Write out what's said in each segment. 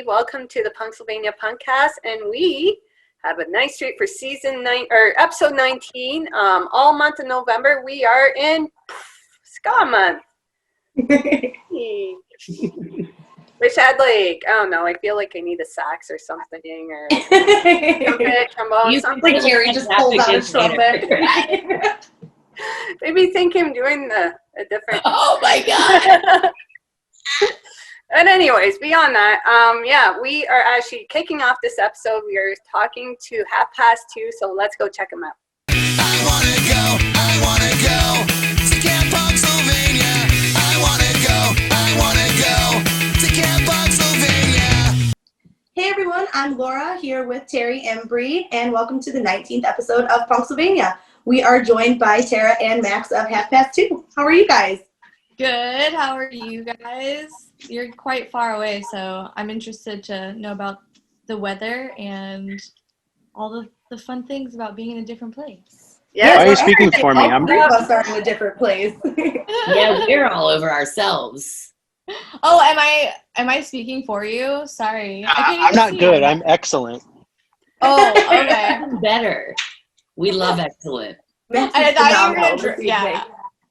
everybody. Welcome to the Punksylvania Punkcast, and we have a nice treat for season 9 or episode 19. All month of November, we are in ska month. Wish I had I don't know. I feel like I need a sax or something, or trumpet, trombone, something. Like Harry just pulled out a trumpet. Maybe think him doing a different. Oh my god. And anyways, beyond that, we are actually kicking off this episode. We are talking to 2:30, so let's go check them out. I wanna go to Camp Punksylvania. I wanna go to Camp Punksylvania. Hey everyone, I'm Laura here with Terry and Bree, and welcome to the 19th episode of Punksylvania. We are joined by Tara and Max of 2:30. How are you guys? Good. How are you guys? You're quite far away, so I'm interested to know about the weather and all the fun things about being in a different place. Yeah, why are you speaking for me? All three of us are in a different place. Yeah, we're all over ourselves. Oh, am I speaking for you? Sorry. I can't I'm even not see good. you. I'm excellent. Oh, okay. Better. We love excellent. Max I is thought you were phenomenal gonna this yeah. evening.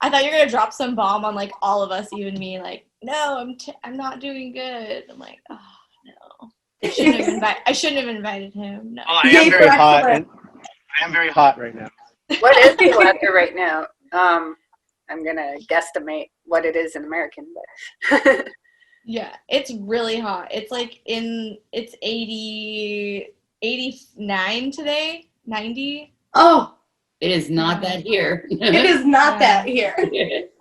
I thought you were gonna drop some bomb on like all of us, even me. Like, no, I'm not doing good. I'm like, oh no. I shouldn't have invited him. No. I Yay am for very hot. excellent. I am very hot right now. What is the weather right now? I'm gonna guesstimate what it is in American, but Yeah, it's really hot. It's like it's 89 today, 90. Oh, It is not that here. it is not that here.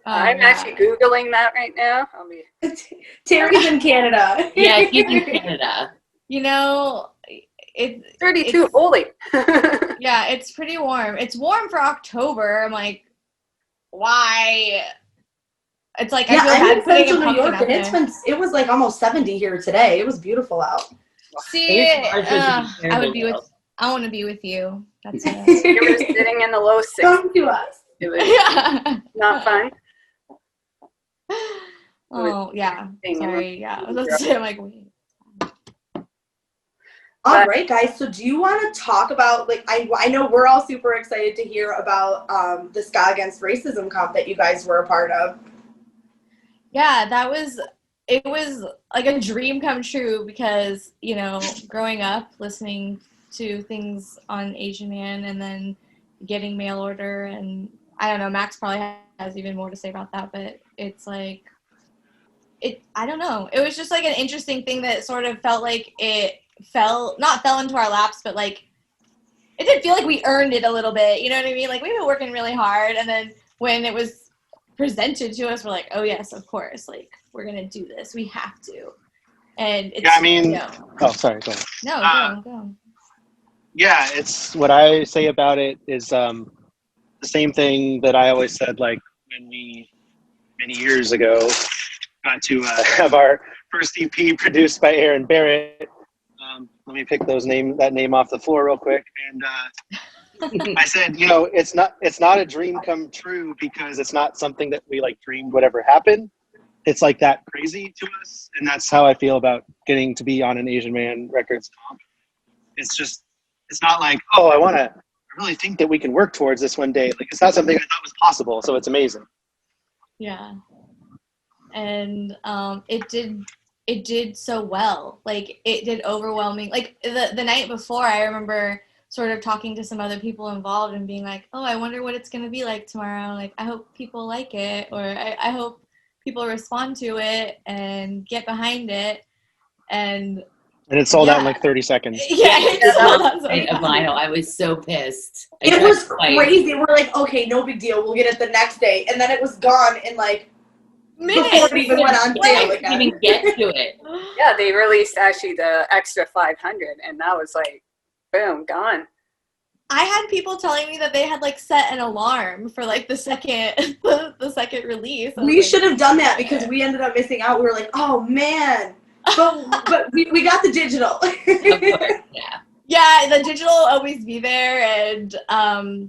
I'm yeah. actually Googling that right now. Terry's in Canada. Yeah, he's in Canada. You know, it's 32. It's, Holy. yeah, it's pretty warm. It's warm for October. I'm like, why? It's like Yeah, I feel I'm bad in putting a Central New pumpkin York, out and there. it was like almost 70 here today. It was beautiful out. See, Ours was I would be terrible, with. I want to be with you. That's You were it. sitting in the low 60s. Come to us. It was Yeah. not fun. Oh yeah. Sorry. Yeah. I was about to say, I'm like, wait. All right, guys. So, do you want to talk about I know we're all super excited to hear about the Ska Against Racism comp that you guys were a part of. Yeah, it was like a dream come true because, you know, growing up listening to things on Asian Man and then getting mail order, and I don't know, Max probably has even more to say about that, but it's like I don't know. It was just like an interesting thing that sort of felt like it not fell into our laps, but like it did feel like we earned it a little bit, you know what I mean? Like we've been working really hard, and then when it was presented to us, we're like, oh yes, of course, like we're gonna do this, we have to. And it's, Yeah, I mean, you know, oh, sorry. Go ahead. no, go. Yeah, it's what I say about it is the same thing that I always said, like when we many years ago got to have our first EP produced by Aaron Barrett. Let me pick that name off the floor real quick. And I said, you know, it's not a dream come true because it's not something that we like dreamed would ever happen. It's like that crazy to us, and that's how I feel about getting to be on an Asian Man Records comp. It's not like, oh, I really think that we can work towards this one day. Like, it's not something I thought was possible, so it's amazing. Yeah. And it did so well. Like it did overwhelming. Like the night before, I remember sort of talking to some other people involved and being like, oh, I wonder what it's going to be like tomorrow. Like, I hope people like it, or I hope people respond to it and get behind it. And it sold out in Yeah. like 30 seconds. yeah, it's sold out so A fast. vinyl. I was so pissed. It was crazy. We're like, okay, no big deal. We'll get it the next day, and then it was gone in like before Minutes. it even went on sale I again. didn't even get to it. Yeah, they released actually the extra 500, and that was like, boom, gone. I had people telling me that they had like set an alarm for like the second the second release. I was We like, should have done that because we ended up missing out. We were like, oh man, but we got the digital. Of course, yeah. Yeah, the digital will always be there, and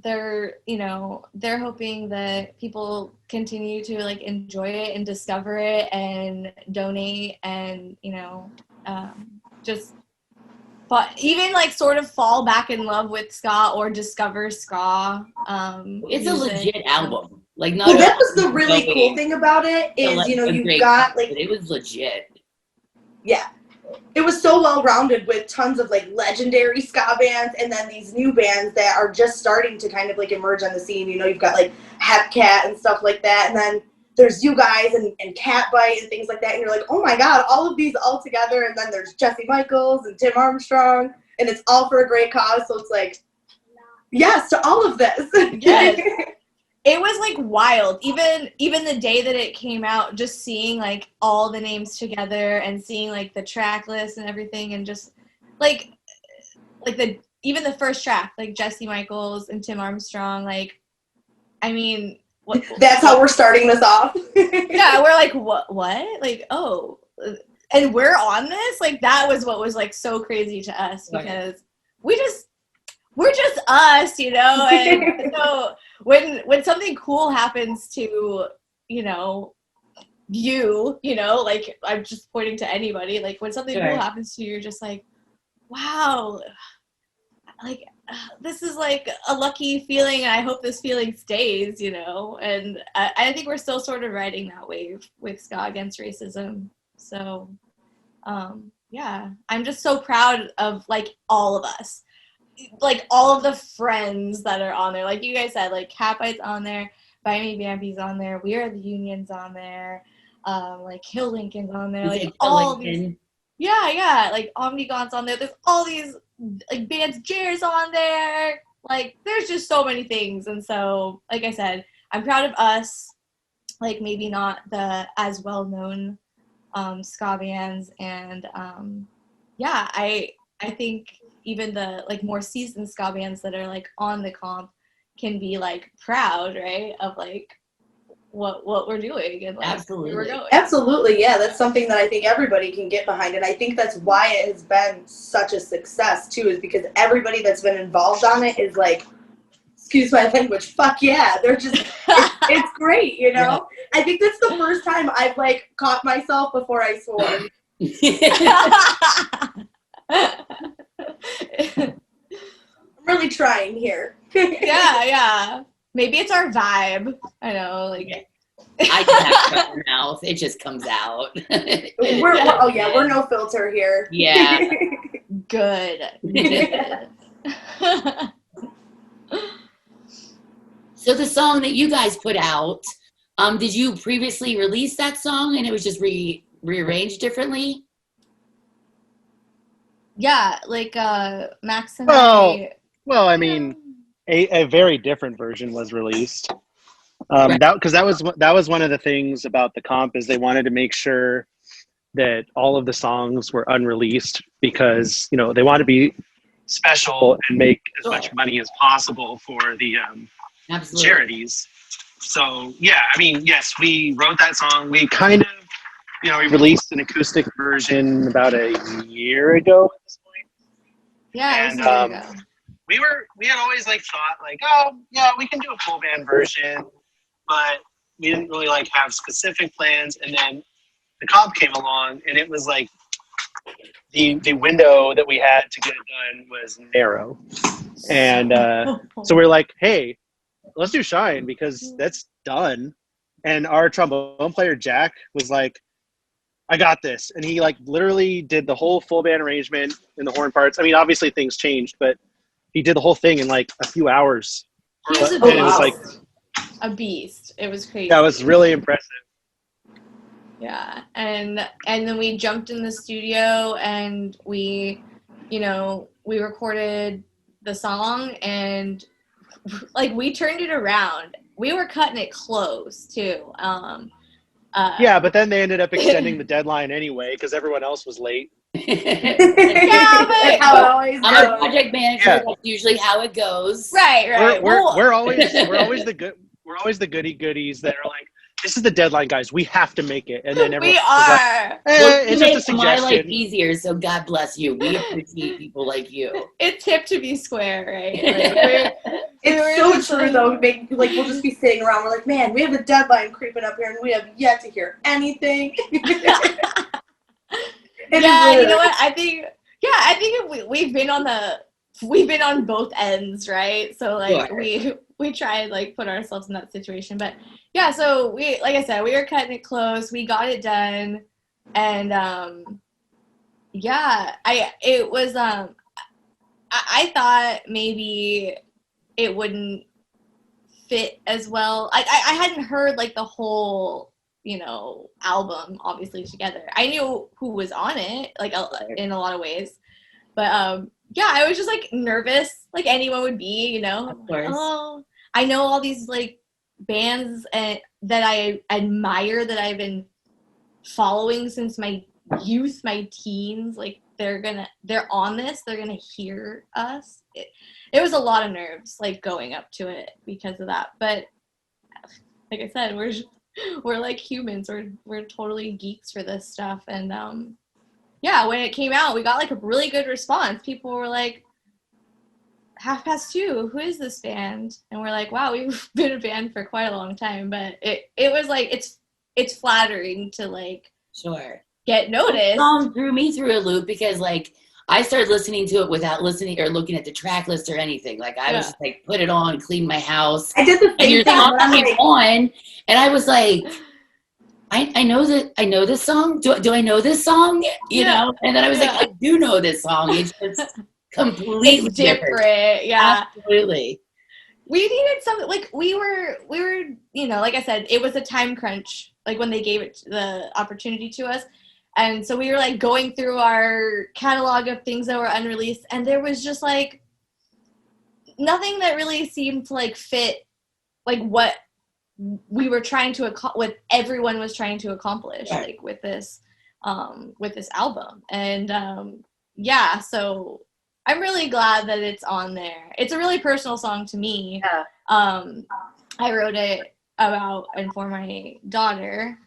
they're hoping that people continue to like enjoy it and discover it and donate and just, but even like sort of fall back in love with ska or discover ska. It's a music. legit album. Like, not Well, that only was the is really it cool thing about it a, is, like, you know, a you've great got song, like, but it was legit. yeah, it was so well rounded with tons of like legendary ska bands and then these new bands that are just starting to kind of like emerge on the scene. You know, you've got like Hepcat and stuff like that, and then there's you guys and Catbite and things like that, and you're like, oh my god, all of these all together. And then there's Jesse Michaels and Tim Armstrong, and it's all for a great cause. So it's like, yes to all of this. Yes. It was like wild. Even the day that it came out, just seeing like all the names together and seeing like the track list and everything, and just like even the first track, like Jesse Michaels and Tim Armstrong, like, I mean, what, That's how we're starting this off. yeah, we're like, what, like, oh, and we're on this, like, that was what was like so crazy to us, because we're just us, you know. And so when something cool happens to, you know, you know, like, I'm just pointing to anybody, like, when something cool happens to you, you're just like, wow, like, this is like a lucky feeling, and I hope this feeling stays, you know. And I think we're still sort of riding that wave with Ska Against Racism. So yeah, I'm just so proud of like all of us, like all of the friends that are on there. Like you guys said, like Catbite's on there, Buy Me Bambi's on there, We Are the Unions on there, like Kill Lincoln's on there, like all these, yeah, like Omnigaunt's on there. There's all these like bands, Jair's on there. Like there's just so many things. And so, like I said, I'm proud of us, like maybe not the as well known ska bands, and yeah, I think even the like more seasoned ska bands that are like on the comp can be like proud, right, of like what we're doing and like where we're going. Absolutely, yeah, that's something that I think everybody can get behind, and I think that's why it has been such a success too, is because everybody that's been involved on it is like, excuse my language, fuck yeah, they're just it's great, you know. I think that's the first time I've like caught myself before I swore. I'm really trying here. yeah, maybe it's our vibe. I know, like I just have my mouth, it just comes out. We're no filter here. Yeah. good. So the song that you guys put out, did you previously release that song and it was just rearranged differently? Yeah, like Max and Well, I mean, a very different version was released. That was one of the things about the comp, is they wanted to make sure that all of the songs were unreleased, because, you know, they want to be special and make as much money as possible for the charities. So yeah, I mean, yes, we wrote that song. We kind of, you know, we released an acoustic version about a year ago at this point. Yeah, and it was a year ago. we had always like thought like, oh yeah, we can do a full band version, but we didn't really like have specific plans. And then the comp came along, and it was like the window that we had to get it done was narrow, and so we're like, hey, let's do Shine, because that's done. And our trombone player Jack was like, I got this, and he like literally did the whole full band arrangement in the horn parts. I mean, obviously things changed, but he did the whole thing in like a few hours. He was And it was like a beast. It was crazy. that was really impressive. Yeah, and then we jumped in the studio and we, you know, we recorded the song, and like we turned it around. We were cutting it close too. Yeah, but then they ended up extending the deadline anyway because everyone else was late. Yeah, but How it always I'm a goes. project manager. Yeah. That's usually how it goes. right. We're always the goody goodies that are like, this is the deadline, guys. We have to make it, and then everyone We are. Well, it's you just a make my life suggestion. easier, so God bless you. We appreciate people like you. It's hip to be square, right? Like, It's so true though. Like we'll just be sitting around. We're like, man, we have a deadline creeping up here, and we have yet to hear anything. It Yeah, is you know really- what? I think we've been on both ends, right? So like Sure. we try and like put ourselves in that situation. But yeah, so we, like I said, we were cutting it close. We got it done, and yeah, I thought maybe it wouldn't fit as well. I hadn't heard like the whole, album obviously together. I knew who was on it, like in a lot of ways, but yeah, I was just like nervous, like anyone would be, Of course. Oh, I know all these like bands that I admire, that I've been following since my youth, my teens. Like they're on this, they're gonna hear us. It was a lot of nerves, like going up to it because of that. But like I said, we're like humans. We're totally geeks for this stuff. And yeah, when it came out, we got like a really good response. People were like, 2:30, who is this band? And we're like, wow, we've been a band for quite a long time. But it was like, it's flattering to like Sure. get noticed. The song threw me through a loop because like I started listening to it without listening or looking at the track list or anything. Like I was just like, put it on, clean my house. I did the And same your thing. song but I'm came like, on, and I was like, I know this song. Do I know this song? You Yeah. know? And then I was like, Yeah. I do know this song. It's just completely It's different. Yeah. Absolutely. We needed something, like we were like I said, it was a time crunch, like when they gave it the opportunity to us. And so we were like going through our catalog of things that were unreleased, and there was just like nothing that really seemed to like fit like what we were trying to what everyone was trying to accomplish, Right. like with this album. And yeah, so I'm really glad that it's on there. It's a really personal song to me. Yeah. I wrote it about and for my daughter,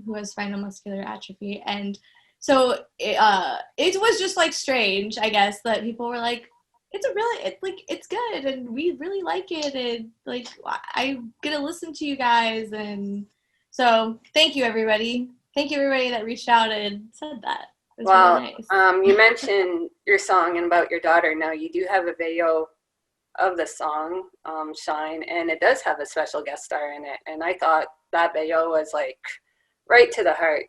who has spinal muscular atrophy, and so it was just like strange, I guess, that people were like, it's good, and we really like it, and like I'm gonna listen to you guys. And so thank you everybody that reached out and said that. It was Well, really nice. you mentioned your song and about your daughter. Now you do have a video of the song, Shine, and it does have a special guest star in it. And I thought that video was like right to the heart,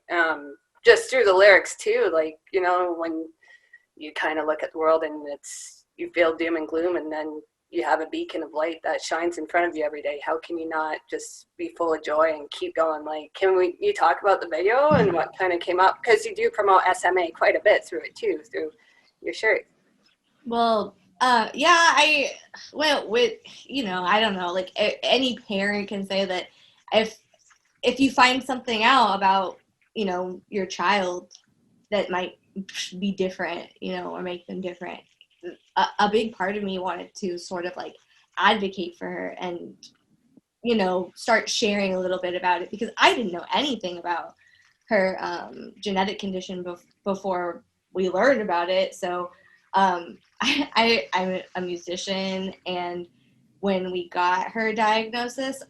just through the lyrics too. Like, when you kind of look at the world and you feel doom and gloom, and then you have a beacon of light that shines in front of you every day. How can you not just be full of joy and keep going? Like, you talk about the video and what kind of came up? Because you do promote SMA quite a bit through it too, through your shirt. Well, yeah, I don't know, like any parent can say that if you find something out about, your child that might be different, or make them different, a big part of me wanted to sort of like advocate for her and, start sharing a little bit about it, because I didn't know anything about her genetic condition before we learned about it. So I'm a musician, and when we got her diagnosis,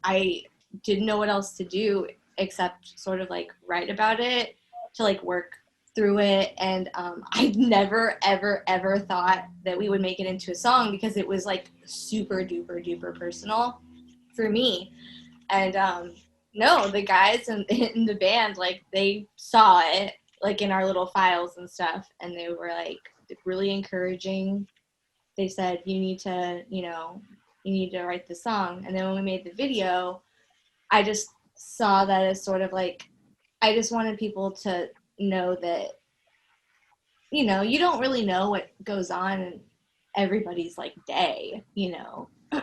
I didn't know what else to do except sort of like write about it, to like work through it. And I never ever thought that we would make it into a song, because it was like super duper personal for me. And no, the guys in the band, like they saw it like in our little files and stuff, and they were like really encouraging. They said, you need to write the song. And then when we made the video, I just saw that as sort of like, I just wanted people to know that, you don't really know what goes on in everybody's like day,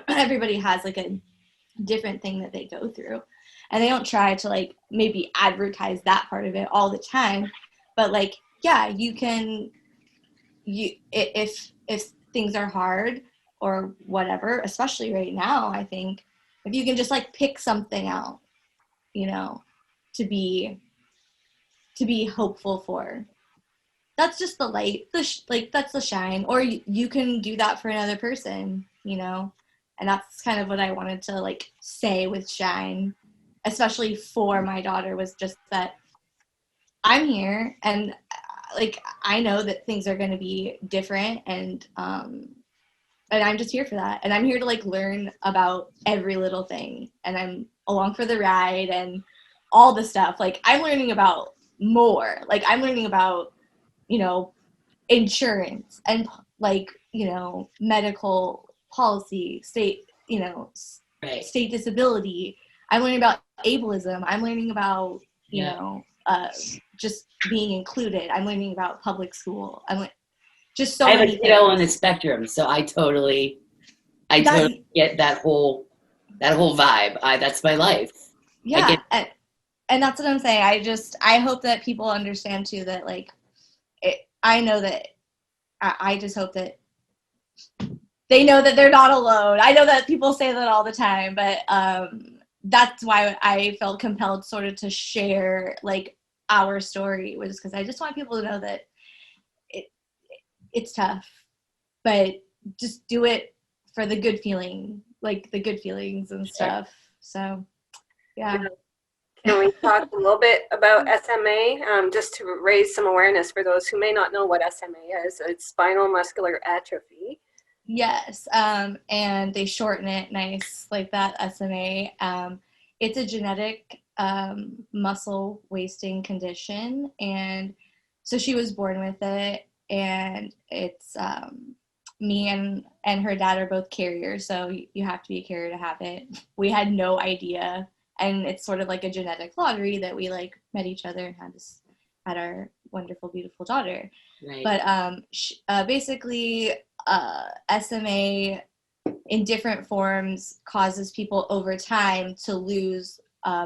everybody has like a different thing that they go through, and they don't try to like maybe advertise that part of it all the time. But like, yeah, if things are hard or whatever, especially right now, I think if you can just like pick something out, to be hopeful for, that's just the light, that's the shine. Or you can do that for another person, and that's kind of what I wanted to like say with Shine, especially for my daughter, was just that I'm here, and like I know that things are going to be different, and I'm just here for that, and I'm here to like learn about every little thing, and I'm along for the ride and all the stuff. Like I'm learning about more. Like I'm learning about, you know, insurance and like, you know, medical policy, state, you know, Right. state disability. I'm learning about ableism. I'm learning about, you Yeah. know, just being included. I'm learning about public school. Just so I have a many kiddo on the things. spectrum, so I totally That- get that whole vibe. That's my life. Yeah, and that's what I'm saying. I hope that people understand too that like I know that I just hope that they know that they're not alone. I know that people say that all the time, but that's why I felt compelled sort of to share like our story, was because I just want people to know that it's tough, but just do it for the good feeling, like the good feelings and stuff. So yeah. Can we talk a little bit about SMA, just to raise some awareness for those who may not know what SMA is? It's spinal muscular atrophy. Yes, and they shorten it nice like that, SMA. It's a genetic muscle wasting condition, and so she was born with it, and it's me and her dad are both carriers, so you have to be a carrier to have it. We had no idea, and it's sort of like a genetic lottery that we like met each other and had our wonderful, beautiful daughter. Right. But basically, SMA in different forms causes people over time to lose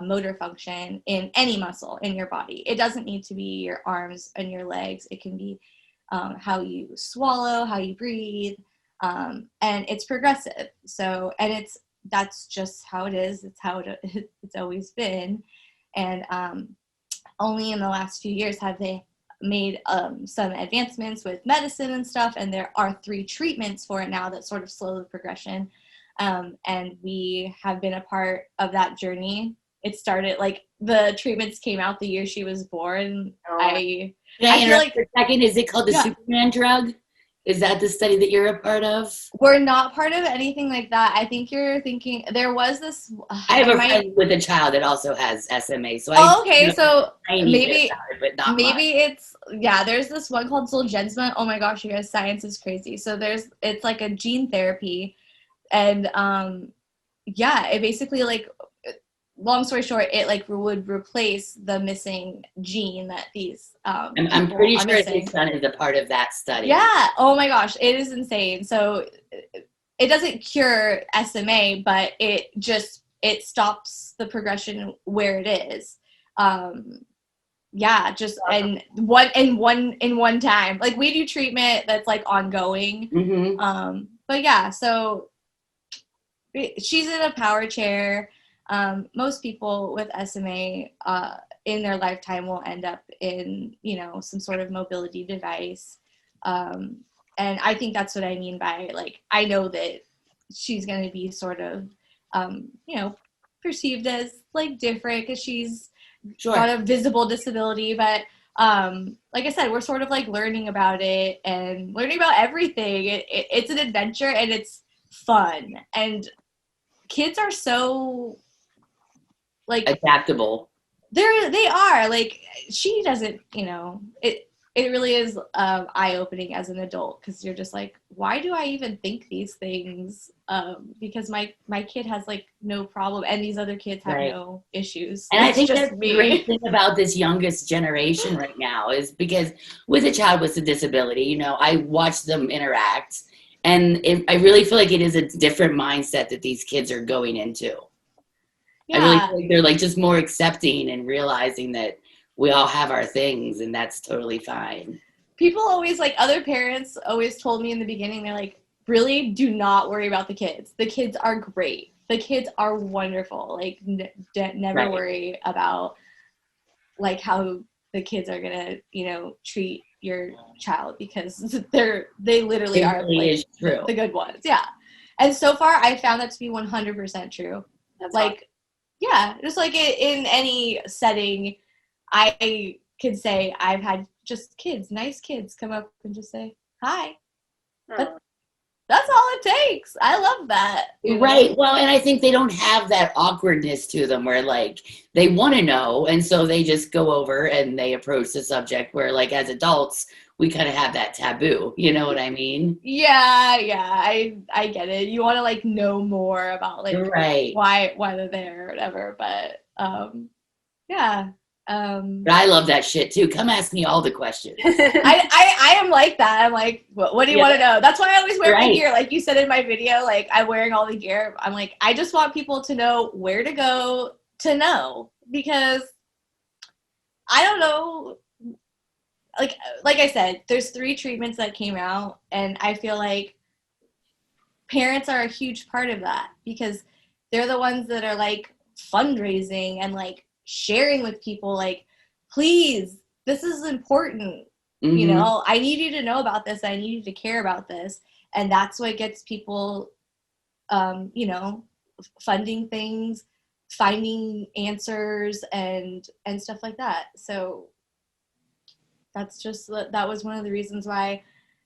motor function in any muscle in your body. It doesn't need to be your arms and your legs. It can be how you swallow, how you breathe, and it's progressive. So, and that's just how it is. It's how it's always been. And only in the last few years have they made some advancements with medicine and stuff, and there are 3 treatments for it now that sort of slow the progression. And we have been a part of that journey. It started, like, the treatments came out the year she was born. Oh. Can I I feel interrupt like- for a second? Is it called the Yeah. Superman drug? Is that the study that you're a part of? We're not part of anything like that. I think you're thinking there was this. I have a friend with a child that also has SMA, so I Okay, so tiny maybe bit about it, but not much. it's, yeah, there's this one called Zolgensma. Oh my gosh, you guys, science is crazy. So it's like a gene therapy, and yeah, it basically, like, long story short, it like would replace the missing gene that these I'm people pretty are sure missing. his son is a part of that study. Yeah. Oh my gosh, it is insane. So it doesn't cure SMA, but it stops the progression where it is. Yeah, just in one time. Like, we do treatment that's like ongoing. Mm-hmm. But yeah, so she's in a power chair. Most people with SMA in their lifetime will end up in, you know, some sort of mobility device. And I think that's what I mean by, like, I know that she's going to be sort of, you know, perceived as like different because she's got a visible disability. But like I said, we're sort of like learning about it and learning about everything. It's an adventure and it's fun. And kids are so, like, Adaptable. they are, like, she doesn't, you know, it really is eye-opening as an adult, because you're just like, why do I even think these things? Because my kid has like no problem, and these other kids have Right. no issues. And I It's think just that's the me. great thing about this youngest generation right now is because with a child with a disability, you know, I watch them interact, and I really feel like it is a different mindset that these kids are going into. I really Yeah. feel like they're like just more accepting and realizing that we all have our things, and that's totally fine. People always, like, other parents always told me in the beginning, they're like, really, do not worry about the kids. The kids are great. The kids are wonderful. Like, never Right. worry about, like, how the kids are gonna, you know, treat your child, because they literally It are, really like, is true. the good ones. Yeah. And so far, I found that to be 100% true. That's Like, yeah, just like in any setting, I could say I've had just kids, nice kids, come up and just say hi. Oh. That's all it takes. I love that. you know? Right. Well, and I think they don't have that awkwardness to them where like they want to know. And so they just go over and they approach the subject where like as adults, we kind of have that taboo. You know what I mean? Yeah, I get it. You want to like know more about like Right. why they're there or whatever. But yeah. But I love that shit too. Come ask me all the questions. I am like that. I'm like, what do you Yeah. want to know? That's why I always wear my Right. gear. Like you said in my video, like I'm wearing all the gear. I'm like, I just want people to know where to go to know, because I don't know. Like I said, there's 3 treatments that came out, and I feel like parents are a huge part of that, because they're the ones that are like fundraising and like sharing with people, like, please, this is important. You Mhm. know, I need you to know about this. I need you to care about this. And that's what gets people, you know, funding things, finding answers and stuff like that. So that's just, that was one of the reasons why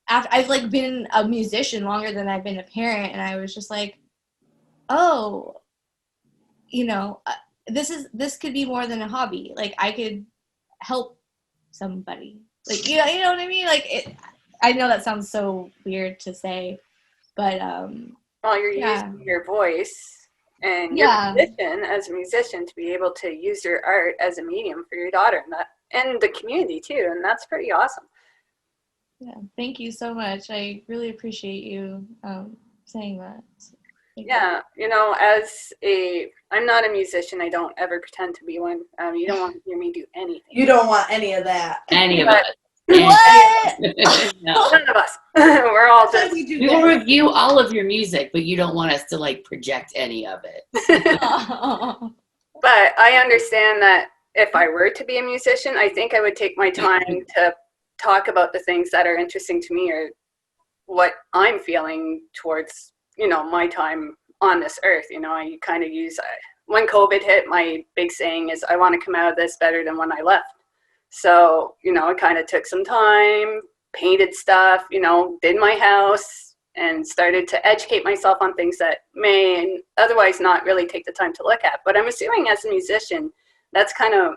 after I've like been a musician longer than I've been a parent. And I was just like, oh, you know, this could be more than a hobby. Like I could help somebody. Like, you know what I mean? Like I know that sounds so weird to say, but Well, you're Yeah. using your voice and your Yeah. position as a musician to be able to use your art as a medium for your daughter and the community too, and that's pretty awesome. yeah, thank you so much. I really appreciate you saying that. So, thank you. Yeah, you know, I'm not a musician. I don't ever pretend to be one. You don't want to hear me do anything. You don't want any of that. Any of But- us. What? No. None of us. We're all just. We do We will that. review all of your music, but you don't want us to like project any of it. Oh. But I understand that if I were to be a musician, I think I would take my time to talk about the things that are interesting to me or what I'm feeling towards, you know, my time on this earth. You know, I kind of use, when COVID hit, my big saying is, I want to come out of this better than when I left. So, you know, I kind of took some time, painted stuff, you know, did my house, and started to educate myself on things that may otherwise not really take the time to look at. But I'm assuming as a musician, that's kind of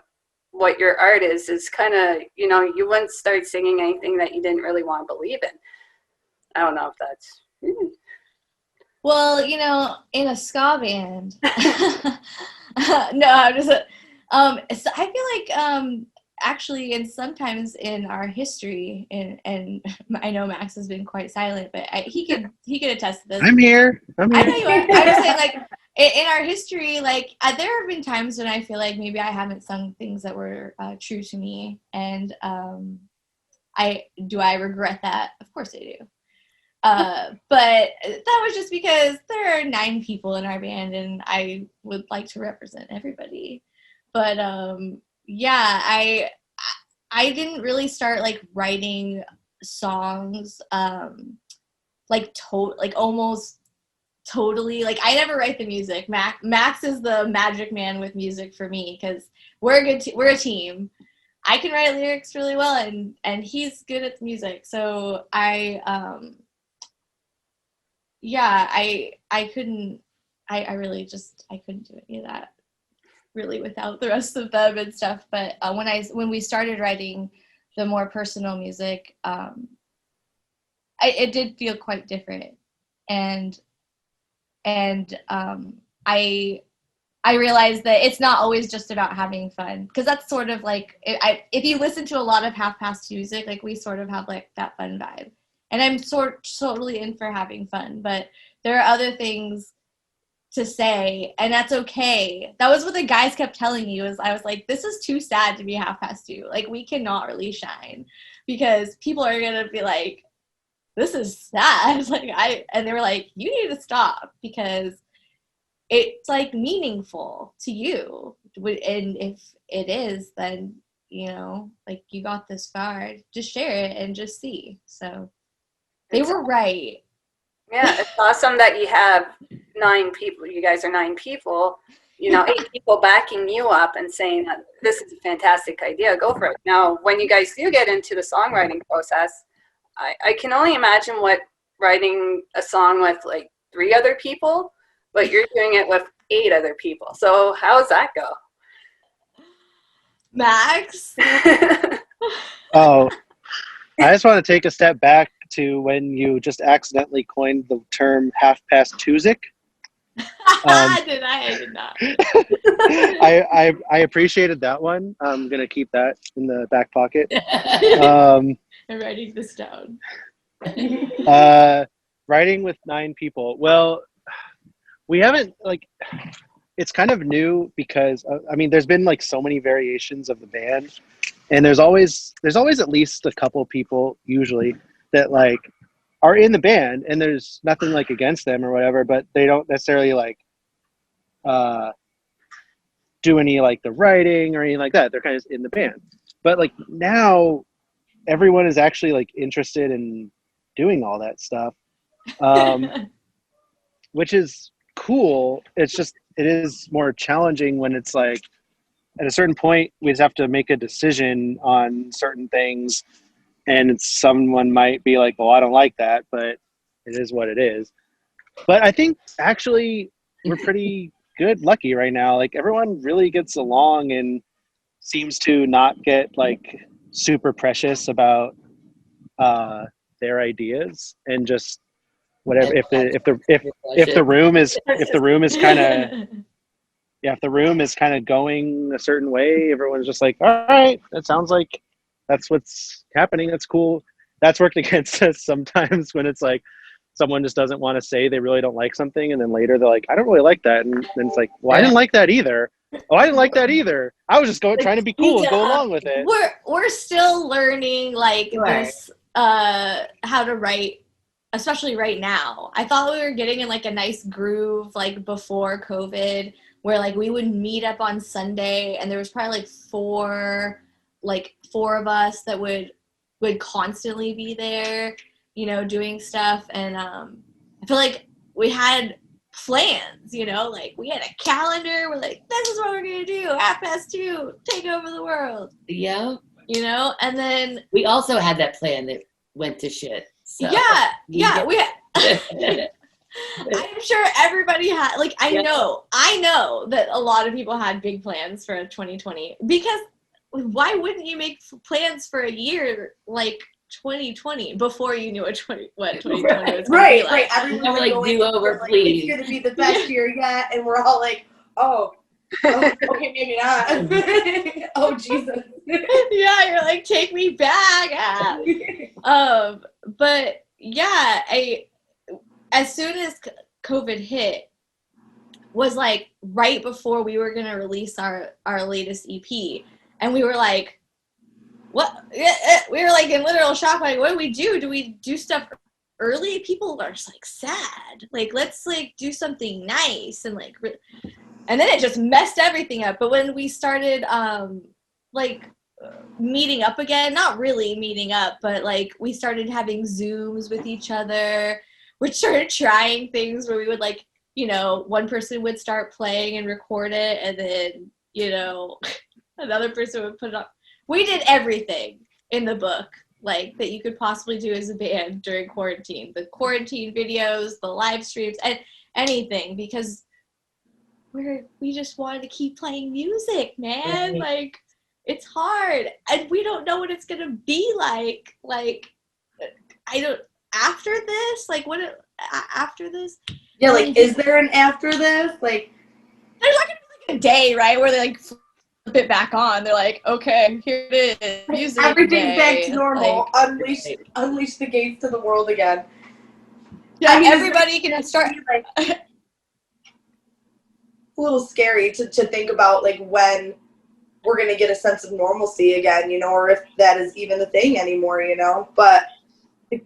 what your art is kind of, you know, you wouldn't start singing anything that you didn't really want to believe in. I don't know if that's... Well, you know, in a ska band. No, I'm just. So I feel like actually, and sometimes in our history, and I know Max has been quite silent, but he could attest to this. I'm here. I know you are. I'm just saying, like, in our history, like, there have been times when I feel like maybe I haven't sung things that were true to me, and I regret that? Of course I do. But that was just because there are 9 people in our band, and I would like to represent everybody. But yeah, I didn't really start like writing songs like almost totally, like I never write the music. Max is the magic man with music for me, because we're a team. I can write lyrics really well, and he's good at the music. So I couldn't do any of that really without the rest of them and stuff. But when we started writing the more personal music, it did feel quite different, and I realized that it's not always just about having fun, because that's sort of like, if you listen to a lot of half-past music, like we sort of have like that fun vibe, and I'm totally in for having fun, but there are other things to say, and that's okay. That was what the guys kept telling me. I was like, this is too sad to be half-past 2. Like, we cannot really shine, because people are gonna be like, this is sad. And they were like, you need to stop, because it's like meaningful to you, and if it is, then you know, like, you got this far, just share it and just see. So they were right. Yeah, it's awesome that you have 9 people. You guys are 9 people. 8 people backing you up and saying that this is a fantastic idea, go for it. Now, when you guys do get into the songwriting process, I can only imagine what writing a song with like 3 other people, but you're doing it with 8 other people. So how does that go? Max? Oh, I just want to take a step back to when you just accidentally coined the term half past Tuesday. I did not. I appreciated that one. I'm gonna keep that in the back pocket. Um, I'm writing this down. Writing with 9 people. Well, we haven't it's kind of new because I mean, there's been like so many variations of the band, and there's always at least a couple people usually that like are in the band, and there's nothing like against them or whatever, but they don't necessarily like do any like the writing or anything like that. They're kind of in the band, but like now everyone is actually like interested in doing all that stuff, which is cool. It's just, it is more challenging when it's like at a certain point we just have to make a decision on certain things, and someone might be like, well, I don't like that, but it is what it is. But I think actually we're pretty lucky right now. Like everyone really gets along and seems to not get like super precious about their ideas, and just whatever. If the room is kind of if the room is kind of going a certain way, everyone's just like, all right, that sounds like that's what's happening. That's cool. That's worked against us sometimes when it's like someone just doesn't want to say they really don't like something, and then later they're like, I don't really like that, and then it's like, well, I didn't like that either. Oh, I didn't like that either. I was just trying to be cool and go along with it. We're still learning like Right. this how to write, especially right now. I thought we were getting in like a nice groove like before COVID, where like we would meet up on Sunday and there was probably like four of us that would constantly be there, you know, doing stuff. And I feel like we had plans, you know, like we had a calendar. We're like, this is what we're gonna do. 2:30, take over the world, Yeah. you know. And then We also had that plan that went to shit. So. yeah, we had, I'm sure everybody had, like, I know that a lot of people had big plans for 2020, because why wouldn't you make plans for a year like 2020 before you knew what 2020 was going to be like? Right. Everyone We're like, going, do over, like, please. it's going to be the best year yet, and we're all like, oh okay, maybe not. Oh, Jesus. Yeah, you're like, take me back. But yeah, as soon as COVID hit, was like right before we were gonna release our latest EP, and we were like, what? We were like in literal shock, like, what do we do? Do we do stuff early? People are just like sad. Like, let's like do something nice, and like, and then it just messed everything up. But when we started meeting up again, not really meeting up, but like we started having Zooms with each other. We started trying things where we would like, you know, one person would start playing and record it, and then, you know, another person would put it up. We did everything in the book, like, that you could possibly do as a band during quarantine. The quarantine videos, the live streams, and anything, because we just wanted to keep playing music, man. Like, it's hard, and we don't know what it's gonna be like. Like, I don't. After this, like, what? After this? Yeah, like, is there an after this? Like, there's like a day, right, where they like flip it back on. They're like, okay, here it is. Music everything's back day. to normal. Like, Unleash the gates to the world again. yeah, I mean, everybody can start. Like, it's a little scary to think about, like, when we're gonna get a sense of normalcy again, you know, or if that is even a thing anymore, you know. But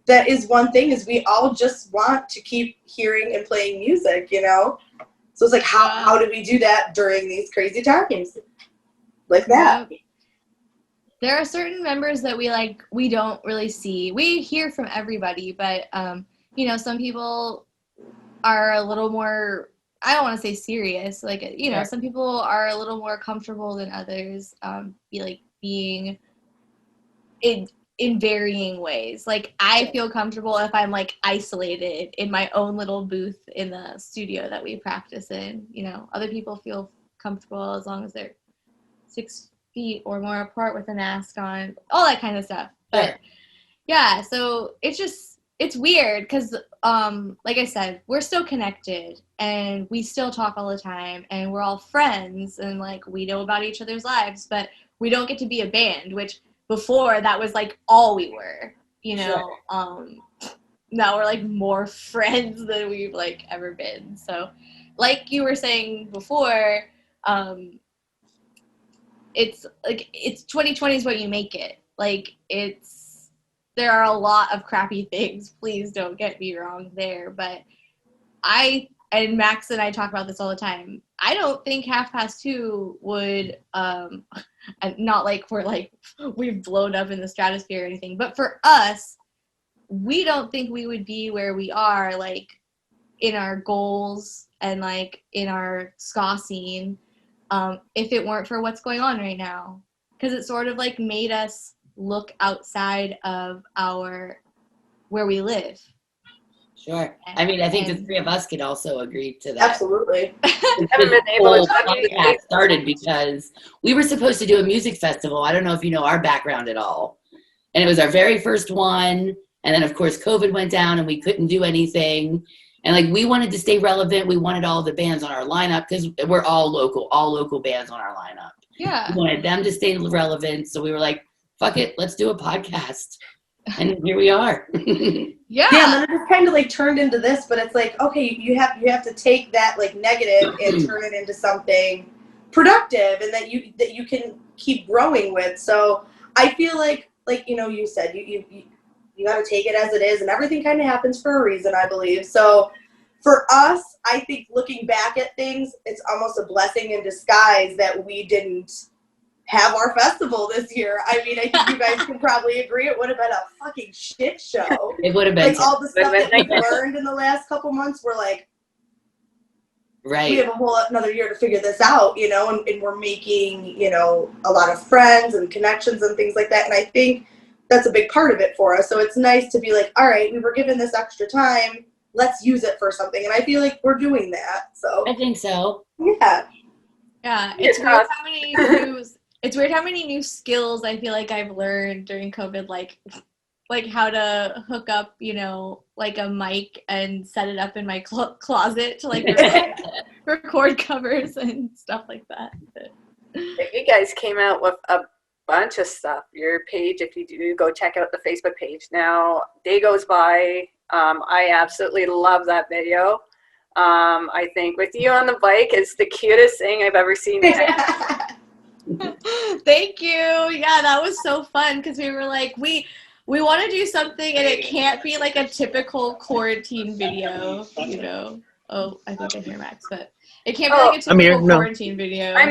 that is one thing, is we all just want to keep hearing and playing music, you know. So it's like, how do we do that during these crazy times like that? There are certain members that we don't really see. We hear from everybody, but you know, some people are a little more I don't want to say serious. Like, you know, Sure. some people are a little more comfortable than others, being in varying ways. Like, I feel comfortable if I'm like isolated in my own little booth in the studio that we practice in. You know, other people feel comfortable as long as they're 6 feet or more apart with a mask on, all that kind of stuff. But Sure. yeah, so it's weird because like I said, we're still connected and we still talk all the time and we're all friends and like we know about each other's lives, but we don't get to be a band, which before that was like all we were, you know. Now we're like more friends than we've like ever been. So like you were saying before, it's like it's 2020 is what you make it. Like there are a lot of crappy things. Please don't get me wrong there, but and Max and I talk about this all the time. I don't think Half Past Two would and not like we've blown up in the stratosphere or anything, but for us, we don't think we would be where we are like in our goals and like in our ska scene if it weren't for what's going on right now, because it sort of like made us look outside of where we live. Sure. I mean, I think the And- three of us could also agree to that. Absolutely. Haven't This been able to whole talk to podcast you. started because we were supposed to do a music festival. I don't know if you know our background at all. And it was our very first one. And then, of course, COVID went down and we couldn't do anything. And like we wanted to stay relevant. We wanted all the bands on our lineup because we're all local bands on our lineup. Yeah. We wanted them to stay relevant. So we were like, fuck it, let's do a podcast. And here we are. Yeah, and then it just kind of like turned into this, but it's like, okay, you have to take that like negative and turn it into something productive and that you can keep growing with. So I feel like you know, you said you got to take it as it is, and everything kind of happens for a reason, I believe. So for us, I think looking back at things, it's almost a blessing in disguise that we didn't have our festival this year. I mean, I think you guys can probably agree it would have been a fucking shit show. It would have been Like all the stuff that Would've we've learned in the last couple months, we're like, right. we have a whole another year to figure this out, you know, and we're making, you know, a lot of friends and connections and things like that. And I think that's a big part of it for us. So it's nice to be like, all right, we were given this extra time. Let's use it for something. And I feel like we're doing that. So I think so. yeah. Yeah, Yeah. it's weird how many new skills I feel like I've learned during COVID, like how to hook up, you know, like a mic and set it up in my closet to like record covers and stuff like that. But, You guys came out with a bunch of stuff. Your page, if you do, go check out the Facebook page. Now, Day Goes By. I absolutely love that video. I think with you on the bike is the cutest thing I've ever seen. thank you. Yeah, that was so fun because we were like, we want to do something and it can't be like a typical quarantine video, you know. Oh, I think I hear Max, but it can't be like a I'm here. typical No. quarantine video. I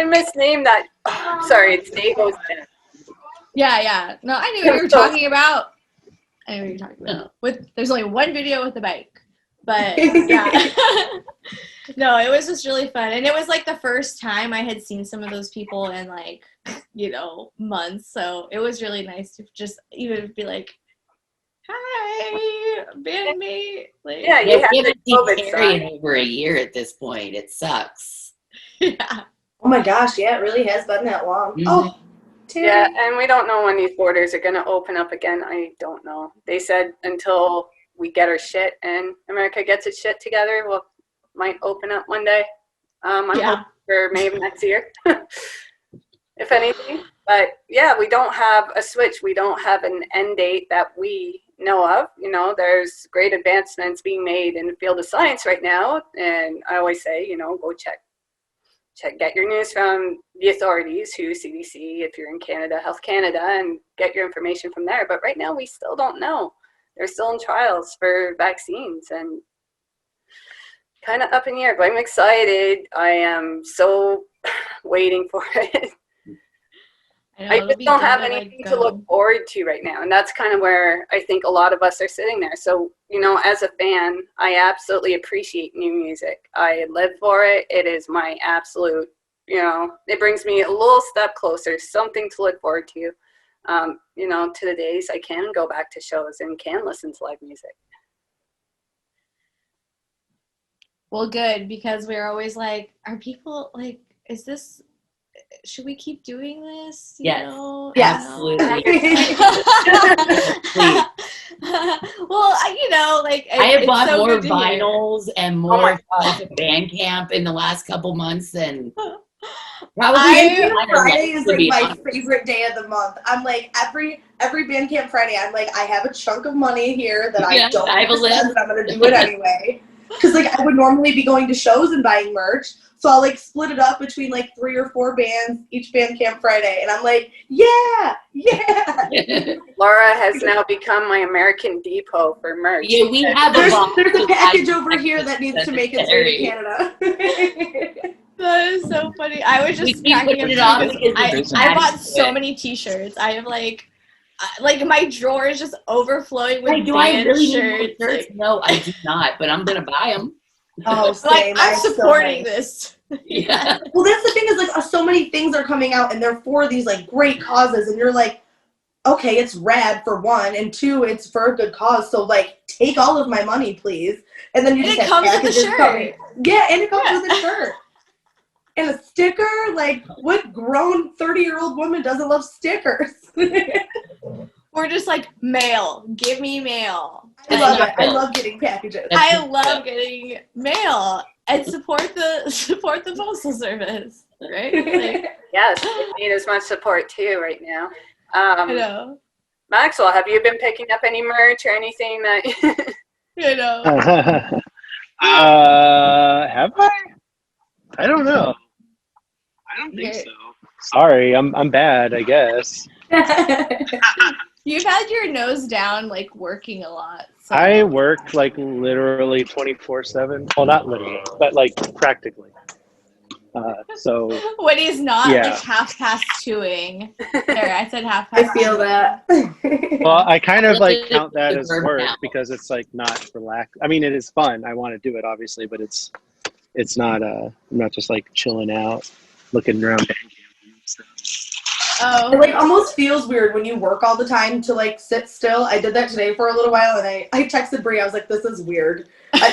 misnamed that. Sorry, it's Day Goes By. Yeah. No, I knew what you were talking about. I knew what you were talking about. There's only one video with the bike. But yeah. No, it was just really fun. And it was like the first time I had seen some of those people in like, you know, months. So it was really nice to just even be like, hi, bandmate. Like, Yeah, Yeah, you have we the haven't seen COVID Carrie in sign. over a year at this point. It sucks. yeah. Oh my gosh, yeah, it really has been that long. Mhm. Oh, Terry. Yeah, and we don't know when these borders are going to open up again. I don't know. They said until we get our shit and America gets its shit together, we'll might open up one day. I'm hoping for May of next year, if anything. But yeah, we don't have a switch. We don't have an end date that we know of. You know, there's great advancements being made in the field of science right now. And I always say, you know, go check, get your news from the authorities, who CDC, if you're in Canada, Health Canada, and get your information from there. But right now, we still don't know. They're still in trials for vaccines and kind of up in the air, but I'm excited. I am so waiting for it. I know, I it'll just be don't good have to, anything like, to look go. forward to right now. And that's kind of where I think a lot of us are sitting there. So, you know, as a fan, I absolutely appreciate new music. I live for it. It is my absolute, you know, it brings me a little step closer, something to look forward to, you know, to the days I can go back to shows and can listen to live music. Well, good, because we're always like, are people like, is this, should we keep doing this? You Yes. know? Yes. Absolutely. Well, you know, like I have it's bought so more good to hear. vinyls and Oh more my stuff at Bandcamp in the last couple months than probably Bandcamp I don't Friday know, is to like be my honest. favorite day of the month. I'm like every Bandcamp Friday, I'm like, I have a chunk of money here that Yeah, I don't I have a want to spend, list. and I'm gonna do it anyway. Because like I would normally be going to shows and buying merch, so I'll like split it up between like 3 or 4 bands each Bandcamp Friday, and I'm like, yeah. Laura has now become my American Depot for merch. Yeah, we have a There's box a of package items over here that needs to make its way to Canada. That is so funny. I was We just keep cracking up putting it too on because because it's I bought added to so it. many T-shirts. I have like my drawer is just overflowing with Like, do I band really need more shirts. shirts? Like, No, I do not, but I'm gonna buy them. Oh, like same. I'm I have so supporting many. this. Yeah. Well, that's the thing is like so many things are coming out and they're for these like great causes, and you're like, okay, it's rad for one, and two, it's for a good cause. So like, take all of my money, please. And then you And just it have comes with the packages shirt. coming. Yeah, and it comes Yeah. with a shirt and a sticker. Like, what grown 30-year-old woman doesn't love stickers? We're just like mail. Give me mail. I love not it. I Bill. love getting packages. I love getting mail and support the postal service. Right? Like, Yes, we need as much support too right now. I know. Maxwell, have you been picking up any merch or anything that? You know. Have I? I don't know. I don't think Yeah. so. Sorry, I'm bad, I guess. You've had your nose down, like working a lot. So. I work like literally 24/7. Well, not literally, but like practically. So When he's not Yeah. like half past 2ing. There, I said half I past. feel 2ing. that. well, I kind of like Literally count that as verb work now. because it's like not relax. I mean, it is fun. I want to do it, obviously, but it's not. I'm not just like chilling out, looking around. Oh. It like almost feels weird when you work all the time to like sit still. I did that today for a little while, and I texted Brie. I was like, "This is weird." Like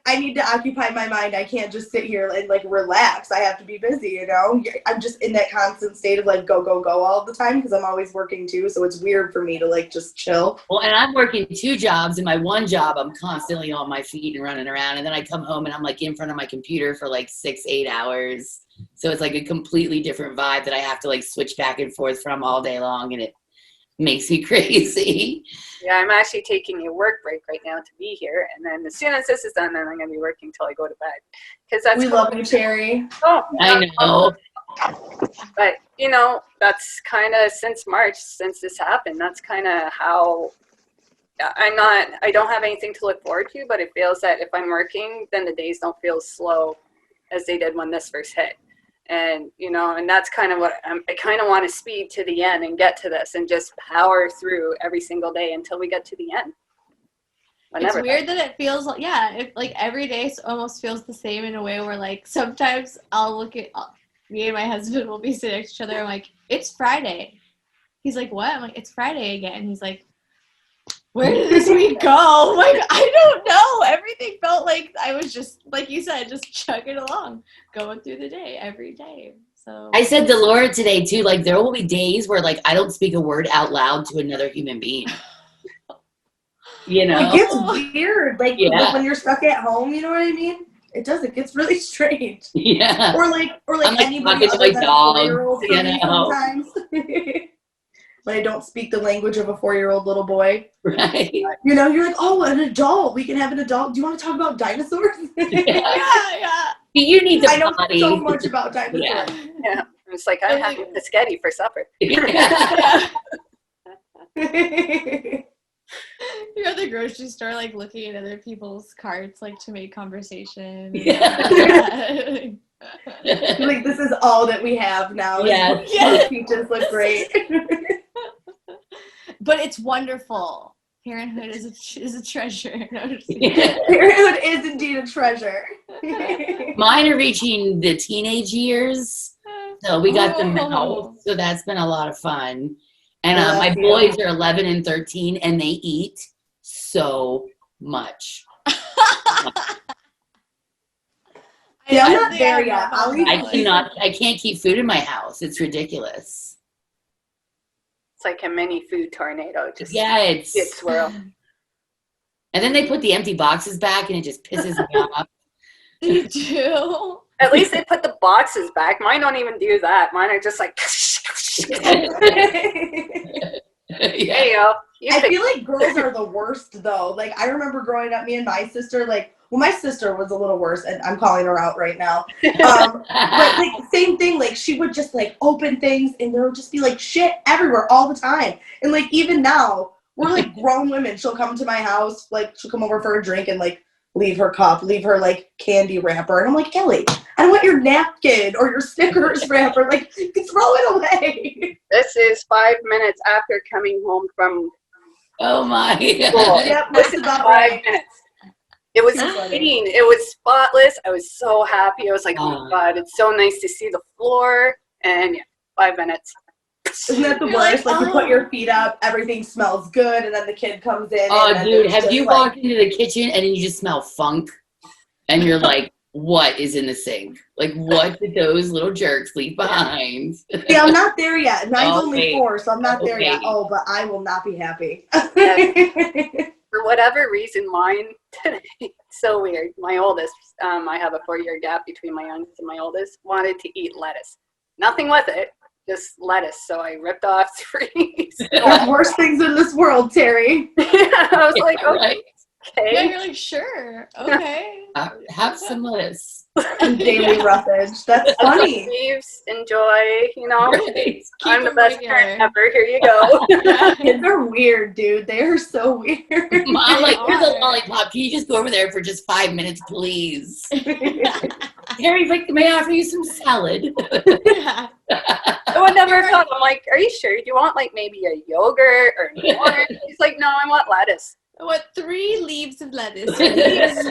I need to occupy my mind. I can't just sit here and like relax. I have to be busy. You know, I'm just in that constant state of like go all the time because I'm always working too. So it's weird for me to like just chill. Well, and I'm working 2 jobs. In my one job, I'm constantly on my feet and running around. And then I come home and I'm like in front of my computer for like 6-8 hours. So it's like a completely different vibe that I have to like switch back and forth from all day long. And it makes me crazy. Yeah, I'm actually taking a work break right now to be here, and then as soon as this is done, then I'm gonna be working till I go to bed. Because that's We love you, Cherry. Oh, I know. But you know, that's kind of since March, since this happened. That's kind of how I don't have anything to look forward to, but it feels that if I'm working, then the days don't feel slow as they did when this first hit. And, you know, and that's kind of what I kind of want to speed to the end and get to this and just power through every single day until we get to the end. It's weird that it feels like, like every day almost feels the same in a way where like sometimes I'll look at, me and my husband will be sitting next to each other. I'm like, it's Friday. He's like, what? I'm like, it's Friday again. He's like, where did this week go? Like, I don't know. Everything felt like I was just, like you said, just chugging along, going through the day every day. So I said to Laura today too, like there will be days where like I don't speak a word out loud to another human being. You know? It gets weird. Like Yeah. when you're stuck at home, you know what I mean? It does. It gets really strange. Yeah. Or like I'm, like, anybody talking to other my than dog, a 4-year-old for you me know? sometimes. When I don't speak the language of a 4-year-old little boy. Right. You know, you're like, oh, an adult. We can have an adult. Do you want to talk about dinosaurs? yeah. You need the I know body. so much about dinosaurs. Yeah. Yeah, it's like I'm having biscotti for supper. Yeah. You're at the grocery store, like looking at other people's carts, like to make conversation. Yeah. Like, this is all that we have now. Yeah. Those peaches look great. But it's wonderful. Parenthood is a treasure. No, I'm just kidding. Parenthood is indeed a treasure. Mine are reaching the teenage years, so we got them Oh. out. So that's been a lot of fun. And Well, my that's boys are 11 and 13, and they eat so much. Yeah, I'm I not think there I'm yet. not I'll eat that I can't keep food in my house. It's ridiculous. It's like a mini food tornado. Just Yeah, it's get swirl. and then they put the empty boxes back, and it just pisses me off. You do. At least they put the boxes back. Mine don't even do that. Mine are just like, there Yeah. you go. You I pick- feel like girls are the worst though. Like, I remember growing up, me and my sister, like, well, my sister was a little worse, and I'm calling her out right now. But like, same thing, like, she would just like open things, and there would just be like shit everywhere all the time. And like, even now, we're like grown women. She'll come to my house, like, she'll come over for a drink and like leave her cup, leave her like candy wrapper, and I'm like, Ellie, I don't want your napkin or your Snickers wrapper. Like, throw it away. This is 5 minutes after coming home from Oh my school. God. Yep, This that's is about 5 right. minutes. It was That's funny. clean. It was spotless. I was so happy. I was like, oh my God, it's so nice to see the floor. And yeah, 5 minutes. Isn't that the You're worst? like, Like, you put oh. your feet up, everything smells good, and then the kid comes in. Oh, and then dude, it's have just you like, walked into the kitchen and then you just smell funk? And you're like, what is in the sink? Like, what did those little jerks leave behind? Yeah, I'm not there yet. Mine's Oh, only wait. 4, so I'm not there yet. Okay. Oh, but I will not be happy. For whatever reason, mine today, so weird. My oldest, I have a 4-year gap between my youngest and my oldest, wanted to eat lettuce. Nothing with it, just lettuce. So I ripped off 3. There's worse things in this world, Terry. I was like, Right? Yeah, okay. you're like, sure, okay. Have some lettuce. And daily roughage. That's funny. Leaves, enjoy, you know. Right? I'm the it best regular. parent ever. Here you go. Kids are weird, dude. They are so weird. I'm like, here's a are. lollipop. Can you just go over there for just 5 minutes, please? Harry, like, may I offer you some salad? Yeah. I would never have thought. I'm like, are you sure? Do you want like maybe a yogurt or an orange? He's like, no, I want lettuce. What, 3 leaves of lettuce? please?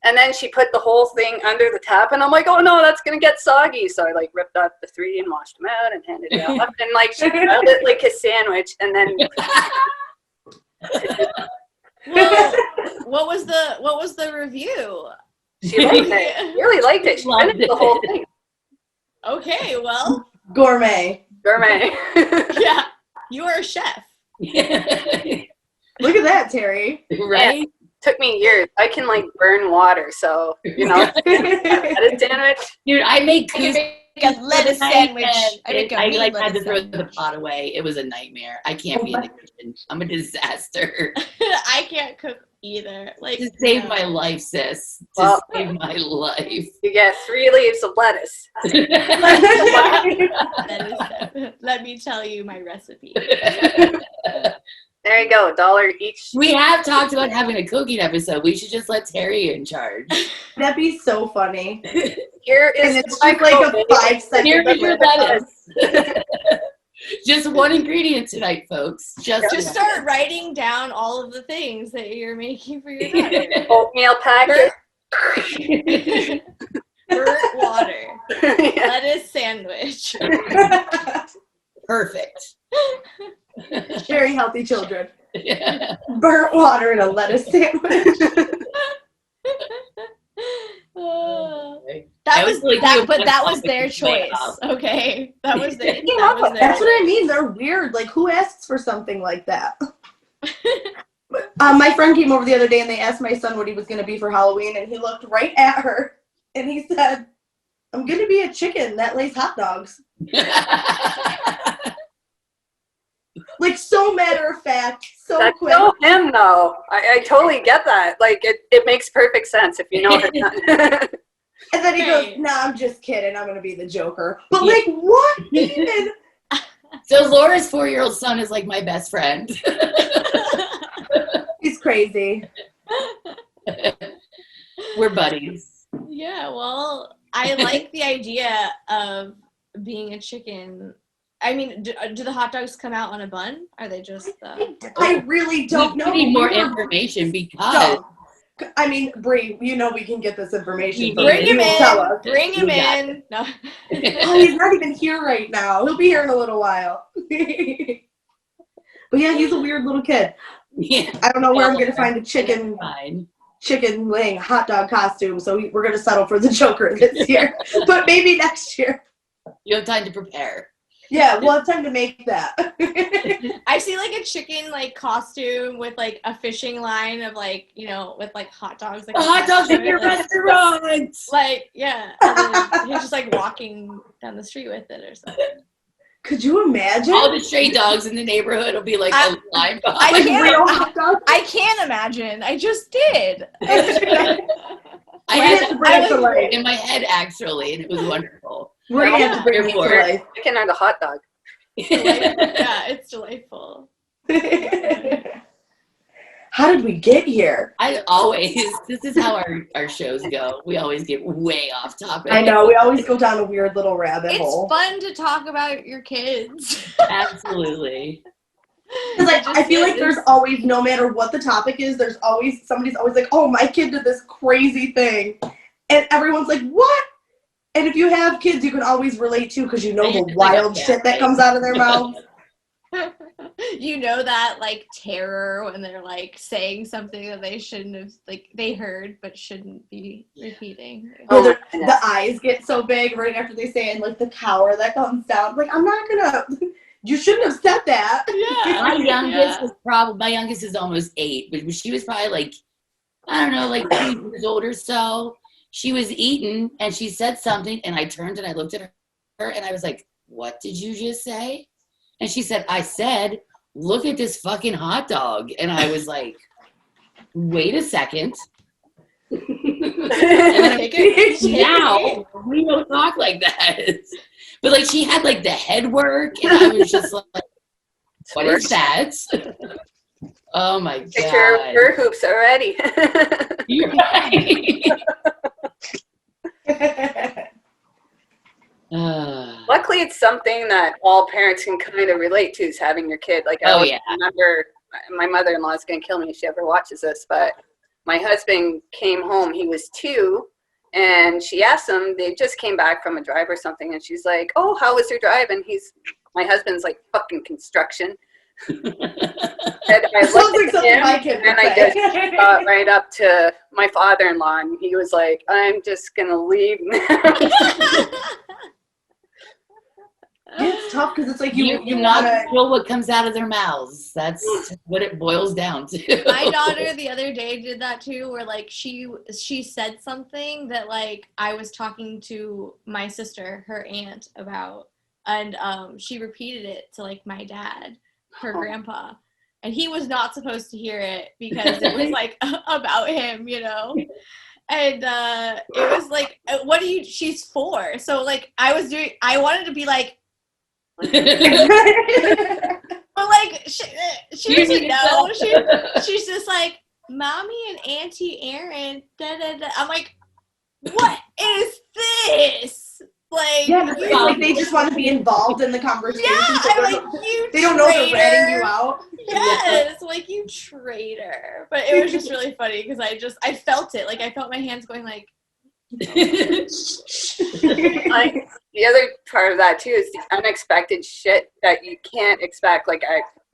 And then she put the whole thing under the tap, and I'm like, oh no, that's gonna get soggy. So I like ripped out the 3 and washed them out and handed it out. And like she grilled it like a sandwich, and then Well, what was the review? she liked it. Really liked it. She Loved finished the whole thing. Okay, well, Gourmet. Gourmet. yeah, you are a chef. Look at that, Terry. Right? Took me years. I can like burn water, so you know, lettuce sandwich. Dude, I make I can couscous make a lettuce sandwich. I make a I mean like had to lettuce throw the sandwich. pot away. It was a nightmare. I can't be in the kitchen. I'm a disaster. I can't cook either. Like, To save no. my life, sis. To Well- save my life. You get 3 leaves of lettuce. Let me tell you my recipe. There you go, $1 each. We have talked about having a cooking episode. We should just let Terry in charge. That'd be so funny. Here is And it's my just like a COVID. 5-second Here is your clip. lettuce. Just one ingredient tonight, folks. Just Just one. start writing down all of the things that you're making for your daughter. Oatmeal packet. Burnt water, Yeah. lettuce sandwich. Perfect. Very healthy children. Yeah. Burnt water and a lettuce sandwich. That I was was like, that, you but put that was something their in my choice. house. Okay, that was their. Came That up was with- their. That's what I mean. They're weird. Like, who asks for something like that? My friend came over the other day and they asked my son what he was going to be for Halloween, and he looked right at her and he said, I'm going to be a chicken that lays hot dogs. Like, so matter of fact, so That's quick. so him, though. I totally get that. Like, it makes perfect sense if you know it. And then he goes, Right. nah, I'm just kidding. I'm going to be the Joker. But, Yeah. like, what even? So Laura's 4-year-old son is like my best friend. He's crazy. We're buddies. Yeah, well, I like the idea of being a chicken. I mean, do the hot dogs come out on a bun? Are they just I really don't know. We need more We were- information because No. I mean, Bree, you know we can get this information. from bring you. him in? Tell us. Bring him We got in. No. Oh, he's not even here right now. He'll be here in a little while. But yeah, he's a weird little kid. yeah, I don't know where I'm gonna find a chicken fine. laying hot dog costume, so we're gonna settle for the Joker this year. But maybe next year. You have time to prepare. Yeah, we'll have time to make that. I see like a chicken like costume with like a fishing line of like, you know, with like hot dogs. Like The hot dogs in your like, restaurant. like, yeah. And then he's just like walking down the street with it or something. Could you imagine? All the stray dogs in the neighborhood will be like a line I Like can't- real hot dogs? I can't imagine. I just did. I We're had gonna have to bring it to that life. in my head actually, and it was wonderful. We're gonna have to bring it to Therefore- life. Chicken or the hot dog? Yeah, it's delightful. How did we get here? This is how our shows go. We always get way off topic. I know, we always go down a weird little rabbit It's hole. fun to talk about your kids. Absolutely. Because I feel like there's always, no matter what the topic is, there's always, somebody's always like, oh, my kid did this crazy thing. And everyone's like, what? And if you have kids, you can always relate to, because you know the wild shit that comes out of their mouth. You know that like terror when they're like saying something that they shouldn't have, like they heard but shouldn't be repeating. Where Oh, the eyes get so big right after they say it, and like the cower that comes down. Like, I'm not gonna, you shouldn't have said that. Yeah. My youngest is almost 8, but she was probably like, I don't know, like 2 years old or so. She was eating and she said something, and I turned and I looked at her and I was like, what did you just say? And she said, I said, look at this fucking hot dog. And I was like, wait a second. Now we don't talk like that. But like she had like the head work, and I was just like, what is that? Oh my Picture god. fur hoops already. You're right. Luckily, it's something that all parents can kind of relate to, is having your kid. Like, I Oh, always yeah. remember, my mother-in-law is going to kill me if she ever watches this, but my husband came home, he was 2, and she asked him, they just came back from a drive or something, and she's like, oh, how was your drive? And my husband's like, fucking construction. And I Sounds looked like at something him, my kid would and I say. just got right up to my father-in-law, and he was like, I'm just going to leave now. It's tough because it's like You you not want to. control what comes out of their mouths. That's what it boils down to. My daughter the other day did that too, where like she said something that like I was talking to my sister, her aunt, about, and she repeated it to like my dad, her grandpa, and he was not supposed to hear it because it was like about him, you know. And it was like, she's 4, so like I wanted to be like, but like she doesn't know. She's just like, Mommy and Auntie Erin, da da da. I'm like, what is this? Like, Yeah, it's like they just want to be involved in the conversation. yeah, so I'm they're- like, you they don't know they're traitor. ratting you out. Yes, like you traitor. But it was just really funny because I felt it. Like I felt my hands going like. Like, the other part of that too is the unexpected shit that you can't expect. Like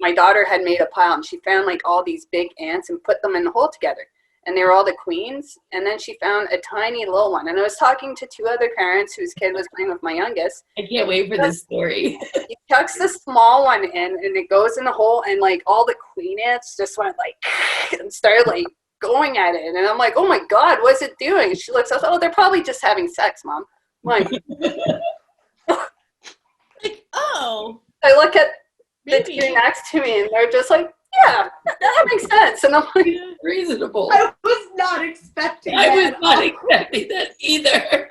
my daughter had made a pile and she found like all these big ants and put them in the hole together, and they were all the queens. And then she found a tiny little one. And I was talking to 2 other parents whose kid was playing with my youngest. I can't wait for this story. He chucks the small one in, and it goes in the hole, and like all the queen ants just went like and started like going at it. And I'm like, oh my god, what's it doing? And she looks up, oh, they're probably just having sex, Mom. I'm like, Like, oh, I look at the maybe. 2 next to me, and they're just like, yeah, that makes sense. And I'm like, Reasonable. I was not expecting I was that. not expecting that either.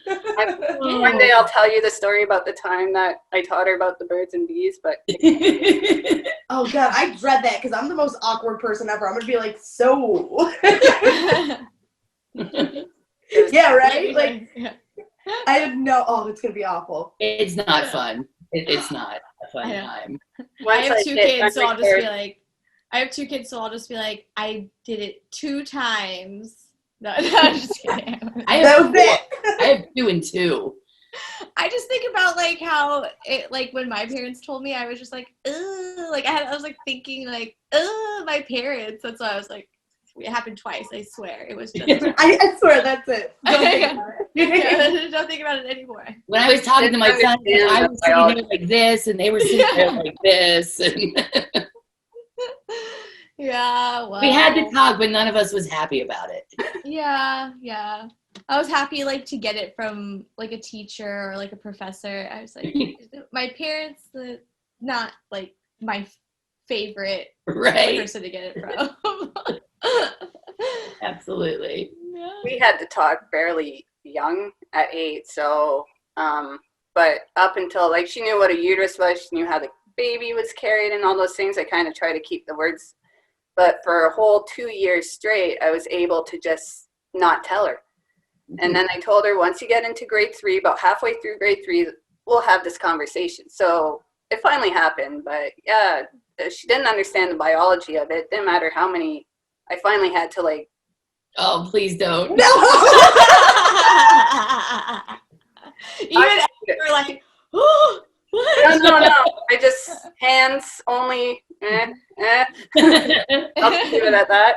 one day I'll tell you the story about the time that I taught her about the birds and bees, but Oh god, I dread that because I'm the most awkward person ever. I'm gonna be like, so. it was Yeah, right? Like, Yeah. I have no, oh, it's going to be awful. It's not fun. It's not a fun I know. time. I Once have two get kids, so I'll just be undercarriage- like, I did it 2 times. No, I'm just kidding. I That have was it. I have 2 and 2. I just think about like how it, like when my parents told me, I was just like, ugh, like I was like thinking like, ugh, my parents. That's why I was like, it happened twice. I swear, it was just. I swear that's it. Don't think about it. Yeah, don't think about it anymore. When I was talking to my son, Understand I the was sitting biology. there like this, and they were sitting there like this, and Yeah, well. we had to talk, but none of us was happy about it. Yeah. I was happy like to get it from like a teacher or like a professor. I was like, my parents, not like my favorite Right? person to get it from. Absolutely. Yeah. We had to talk fairly young at 8, so but up until like she knew what a uterus was, she knew how the baby was carried and all those things. I kind of try to keep the words, but for a whole 2 years straight, I was able to just not tell her. And then I told her, once you get into grade 3, about halfway through grade 3, we'll have this conversation. So it finally happened, but yeah, she didn't understand the biology of it. Didn't matter how many. I finally had to like. Oh, please don't. No! Even after like, oh, what? No. I just hands only. I'll leave it at that.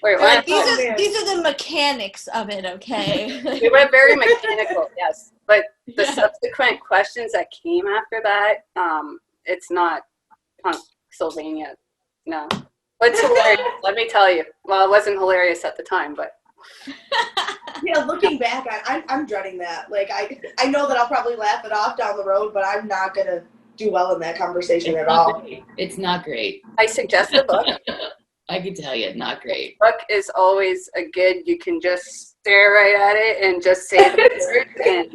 Wait, They're what? like, these are the mechanics of it, okay? We went very mechanical, yes. But the Yeah. subsequent questions that came after that, it's not Pennsylvania. No. But it's hilarious, let me tell you. Well, it wasn't hilarious at the time, but Yeah, looking back, I'm dreading that. Like, I know that I'll probably laugh it off down the road, but I'm not going to do well in that conversation at all. It's not great. I suggest the book. I can tell you, not great. Book is always a good, you can just stare right at it and just say the words and,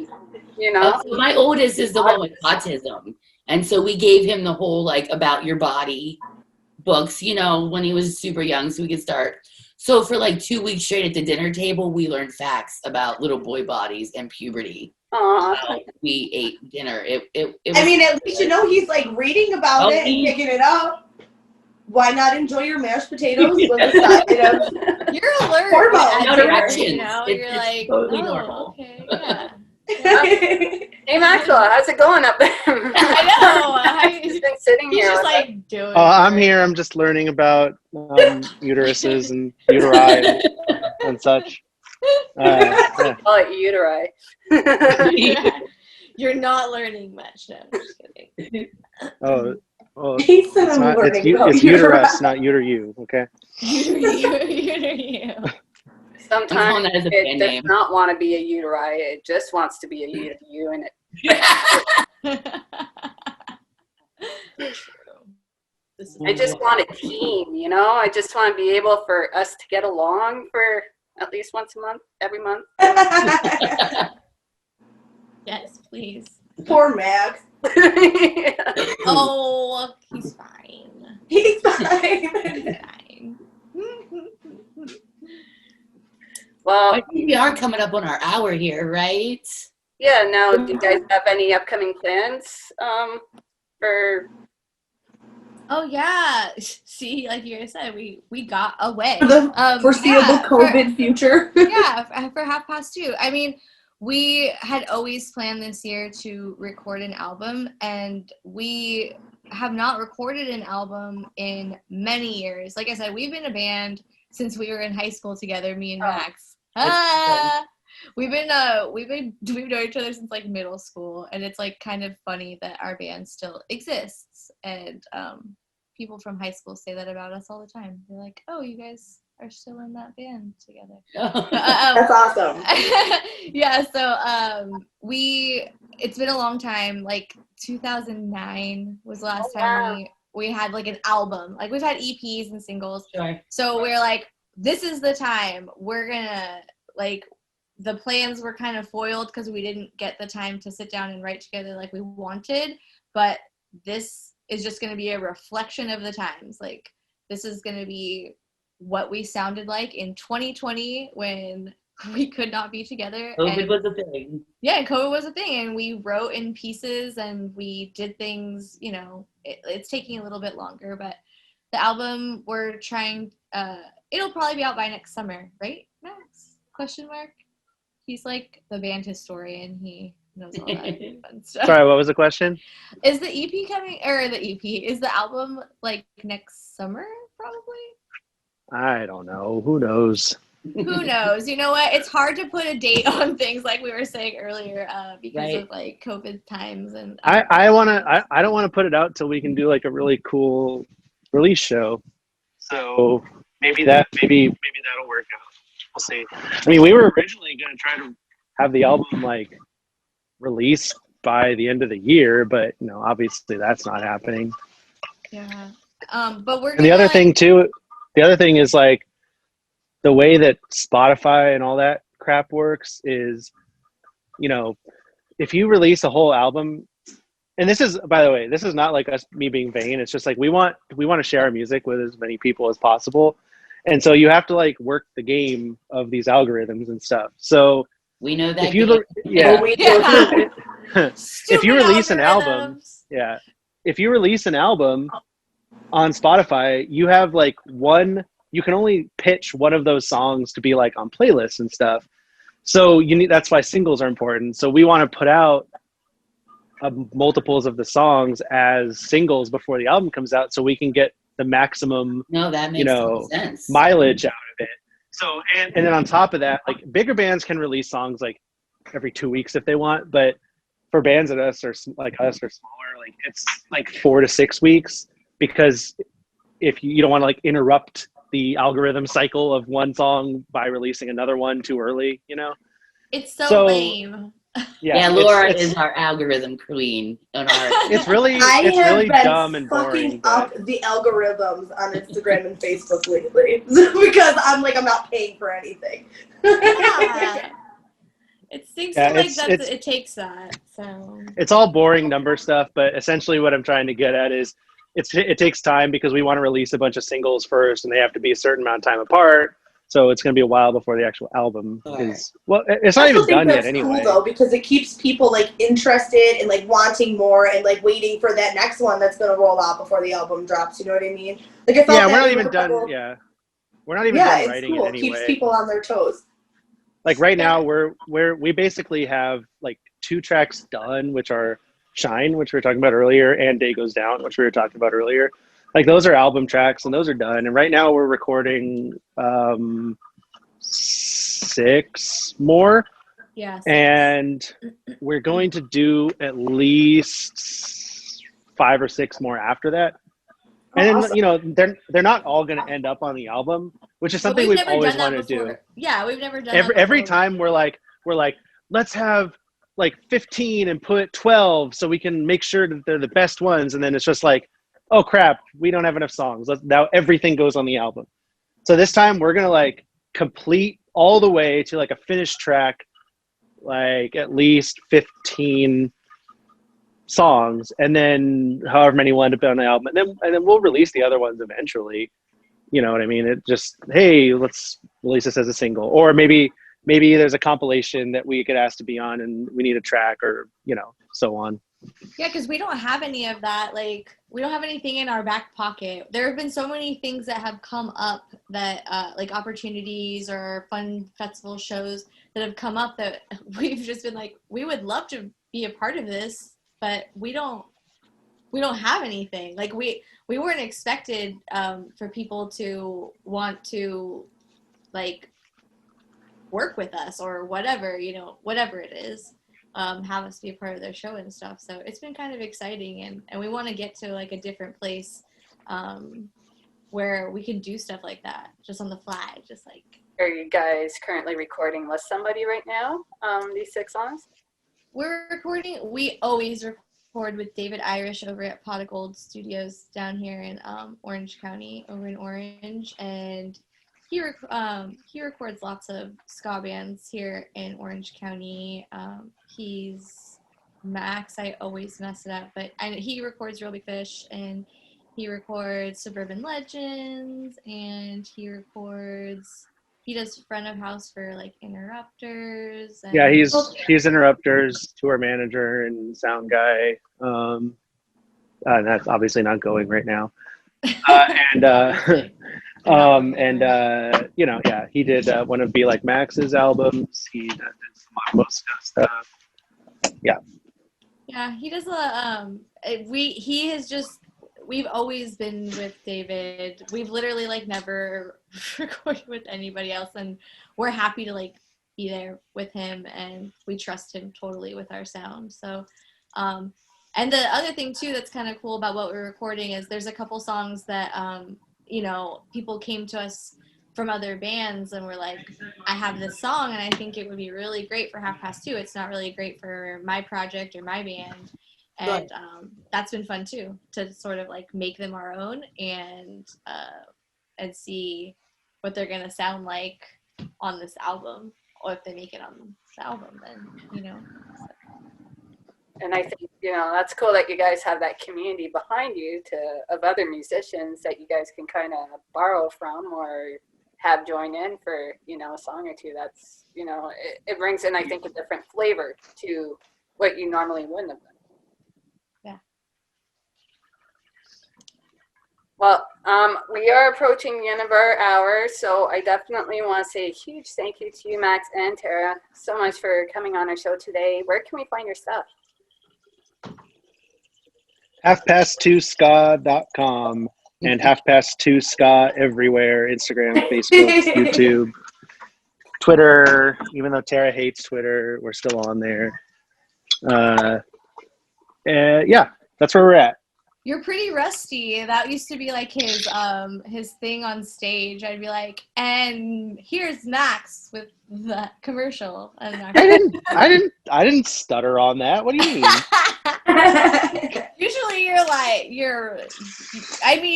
you know. So my oldest is the one with autism, and so we gave him the whole like about your body books, you know, when he was super young, so we could start. So for like 2 weeks straight at the dinner table, we learned facts about little boy bodies and puberty. Aw. We ate dinner. It was, I mean, at least you know he's like reading about Oh, it and he- picking it up. Why not enjoy your mashed potatoes with a side of You're alert. Hormones. at No dinner, directions. You know, It's- you're it's like, totally oh, normal. okay, yeah. Hey Maxwell, how's it going up there? I know. He's been sitting He's here just with us. like doing. Oh, I'm here. I'm just learning about uteruses and uteri and such. Yeah. Call it uteri. You're not learning much. No, I'm just kidding. Oh, He said it's I'm not. It's, learning about it's uterus, not uter-you. Okay. You. I'm calling Sometimes that as a it band does name. not want to be a uteri. It just wants to be a uter, and it, I just want a team, you know? I just want to be able for us to get along for at least once a month, every month. Yes, please. Poor Max. Oh, he's fine. He's He's fine. fine. Well, I think we are coming up on our hour here, right? yeah, now, do you guys have any upcoming plans for Oh yeah. See, like you guys said, we got away. For the foreseeable yeah, COVID future. for 2:30. I mean, we had always planned this year to record an album, and we have not recorded an album in many years. Like I said, we've been a band since we were in high school together, me and Oh. Max. We've known each other since like middle school, and it's like kind of funny that our band still exists. And people from high school say that about us all the time. They're like, "Oh, you guys are still in that band together." That's awesome. Yeah, so it's been a long time. Like 2009 was the last time we had like an album. Like we've had EPs and singles. Sure. So we're like, this is the time. We're gonna like, the plans were kind of foiled because we didn't get the time to sit down and write together like we wanted. But this is just gonna be a reflection of the times. Like this is gonna be what we sounded like in 2020 when we could not be together. COVID and was a thing. yeah, COVID was a thing, and we wrote in pieces and we did things. It's taking a little bit longer, but the album we're trying. It'll probably be out by next summer, right, Max? Question mark. He's like the band historian. He knows all that fun stuff. Sorry, what was the question? Is the EP coming, or the EP? Is the album like next summer? Probably. I don't know. Who knows? Who knows? You know what? It's hard to put a date on things, like we were saying earlier, because Right. of like COVID times and. I don't want to put it out till we can do like a really cool release show. So maybe that'll work out. We'll see. I mean, we were originally going to try to have the album like released by the end of the year, but obviously that's not happening. Yeah. But we're. And the other thing is like the way that Spotify and all that crap works is, if you release a whole album, and this is, by the way, this is not like me being vain. It's just like we want to share our music with as many people as possible. And so you have to like work the game of these algorithms and stuff. So We know that. if you look, yeah, if you release an album, yeah, if you release an album on Spotify, you have like you can only pitch one of those songs to be like on playlists and stuff. So that's why singles are important. So we want to put out multiples of the songs as singles before the album comes out, so we can get the maximum that makes total sense. mileage out of it. So and then on top of that, like bigger bands can release songs like every 2 weeks if they want, but for bands like us or smaller, like it's like 4 to 6 weeks, because if you don't want to like interrupt the algorithm cycle of one song by releasing another one too early, It's so lame. Yeah, Laura is our algorithm queen. It's really been dumb and boring. fucking up the algorithms on Instagram and Facebook lately because I'm not paying for anything. Yeah. It seems Yeah, like it takes that. So It's all boring number stuff, but essentially what I'm trying to get at is it takes time because we want to release a bunch of singles first, and they have to be a certain amount of time apart. So it's going to be a while before the actual album is. Well, it's not even done yet anyway. Cool though, because it keeps people interested and wanting more and waiting for that next one that's going to roll out before the album drops. You know what I mean? Like I felt Yeah, that we're not with even a done. couple- Yeah, we're not even done writing it's cool. it anyway. Keeps people on their toes. Like right now, we basically have like 2 tracks done, which are Shine, which we were talking about earlier, and Day Goes Down, which we were talking about earlier. Like those are album tracks, and those are done. And right now we're recording 6 more. yeah. And we're going to do at least 5 or 6 more after that. And Awesome. they're not all going to end up on the album, which is something we've always wanted to do. Yeah, we've never done Every time we're like let's have like 15 and put 12 so we can make sure that they're the best ones, and then it's just like, oh crap, we don't have enough songs. Now everything goes on the album. So this time we're going to complete all the way to a finished track, at least 15 songs, and then however many will end up on the album, and then we'll release the other ones eventually. You know what I mean? It just, hey, let's release this as a single, or maybe there's a compilation that we get asked to be on and we need a track, or so on. Yeah, because we don't have any of that. We don't have anything in our back pocket. There have been so many things that have come up that, opportunities or fun festival shows that have come up that we've just been we would love to be a part of this, but we don't have anything. We weren't expected for people to want to work with us or whatever, whatever it is. Have us be a part of their show and stuff. So it's been kind of exciting, and we want to get to a different place where we can do stuff like that just on the fly, just Are you guys currently recording with somebody right now? These 6 songs? we're recording. We always record with David Irish over at Pot of Gold Studios down here in Orange County, over in Orange, and he records lots of ska bands here in Orange County. He's Max. I always mess it up, but he records Real Big Fish, and he records Suburban Legends, and he records he does front of house for like Interrupters. And Yeah, he's Interrupters, tour manager, and sound guy. And that's obviously not going right now. He did one of Be Like Max's albums. He did some Mosca stuff. Yeah, he does we've always been with David. We've literally like never recorded with anybody else, and we're happy to like be there with him, and we trust him totally with our sound. So and the other thing too that's kind of cool about what we're recording is there's a couple songs that people came to us from other bands and were like, I have this song and I think it would be really great for 2:30. It's not really great for my project or my band. And that's been fun too, to sort of like make them our own and see what they're gonna sound like on this album, or if they make it on the album, then And I think, that's cool that you guys have that community behind you of other musicians that you guys can kind of borrow from or have join in for, a song or two. That's, it brings in, I think, a different flavor to what you normally wouldn't have done. Yeah. Well, we are approaching the end of our hour, so I definitely want to say a huge thank you to you, Max and Tara, so much for coming on our show today. Where can we find your stuff? 2ska.com and 2ska everywhere: Instagram, Facebook, YouTube, Twitter. Even though Tara hates Twitter, we're still on there. That's where we're at. You're pretty rusty. That used to be like his thing on stage. I'd be like, and here's Max with the commercial. And I didn't stutter on that. What do you mean? Usually you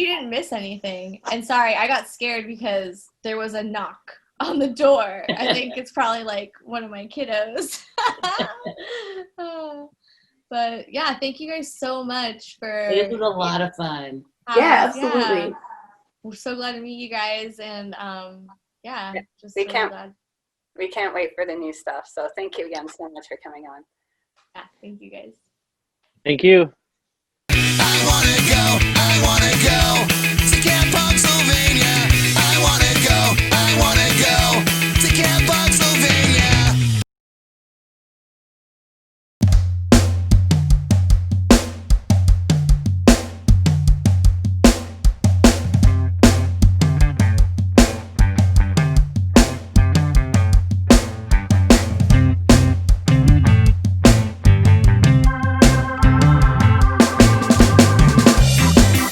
didn't miss anything. And sorry, I got scared because there was a knock on the door. I think it's probably like one of my kiddos. But yeah, thank you guys so much for. It was a lot of fun. Yeah, absolutely. Yeah. We're so glad to meet you guys, and just we so can't glad. We can't wait for the new stuff. So thank you again so much for coming on. Yeah, thank you guys. Thank you. I wanna go to Camp Pennsylvania. I wanna go to Camp Pennsylvania.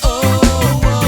Oh,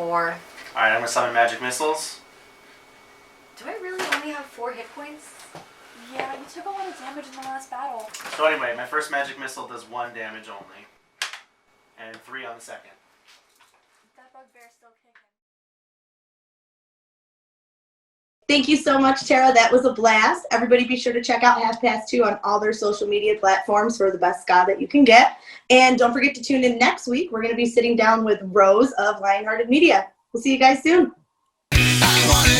4. Alright, I'm gonna summon magic missiles. Do I really only have 4 hit points? Yeah, you took a lot of damage in the last battle. So anyway, my first magic missile does 1 damage only. And 3 on the second. That bugbear's still kicking. Thank you so much, Tara. That was a blast. Everybody be sure to check out 2:30 on all their social media platforms for the best ska that you can get. And don't forget to tune in next week. We're going to be sitting down with Rose of Lionhearted Media. We'll see you guys soon. I wanna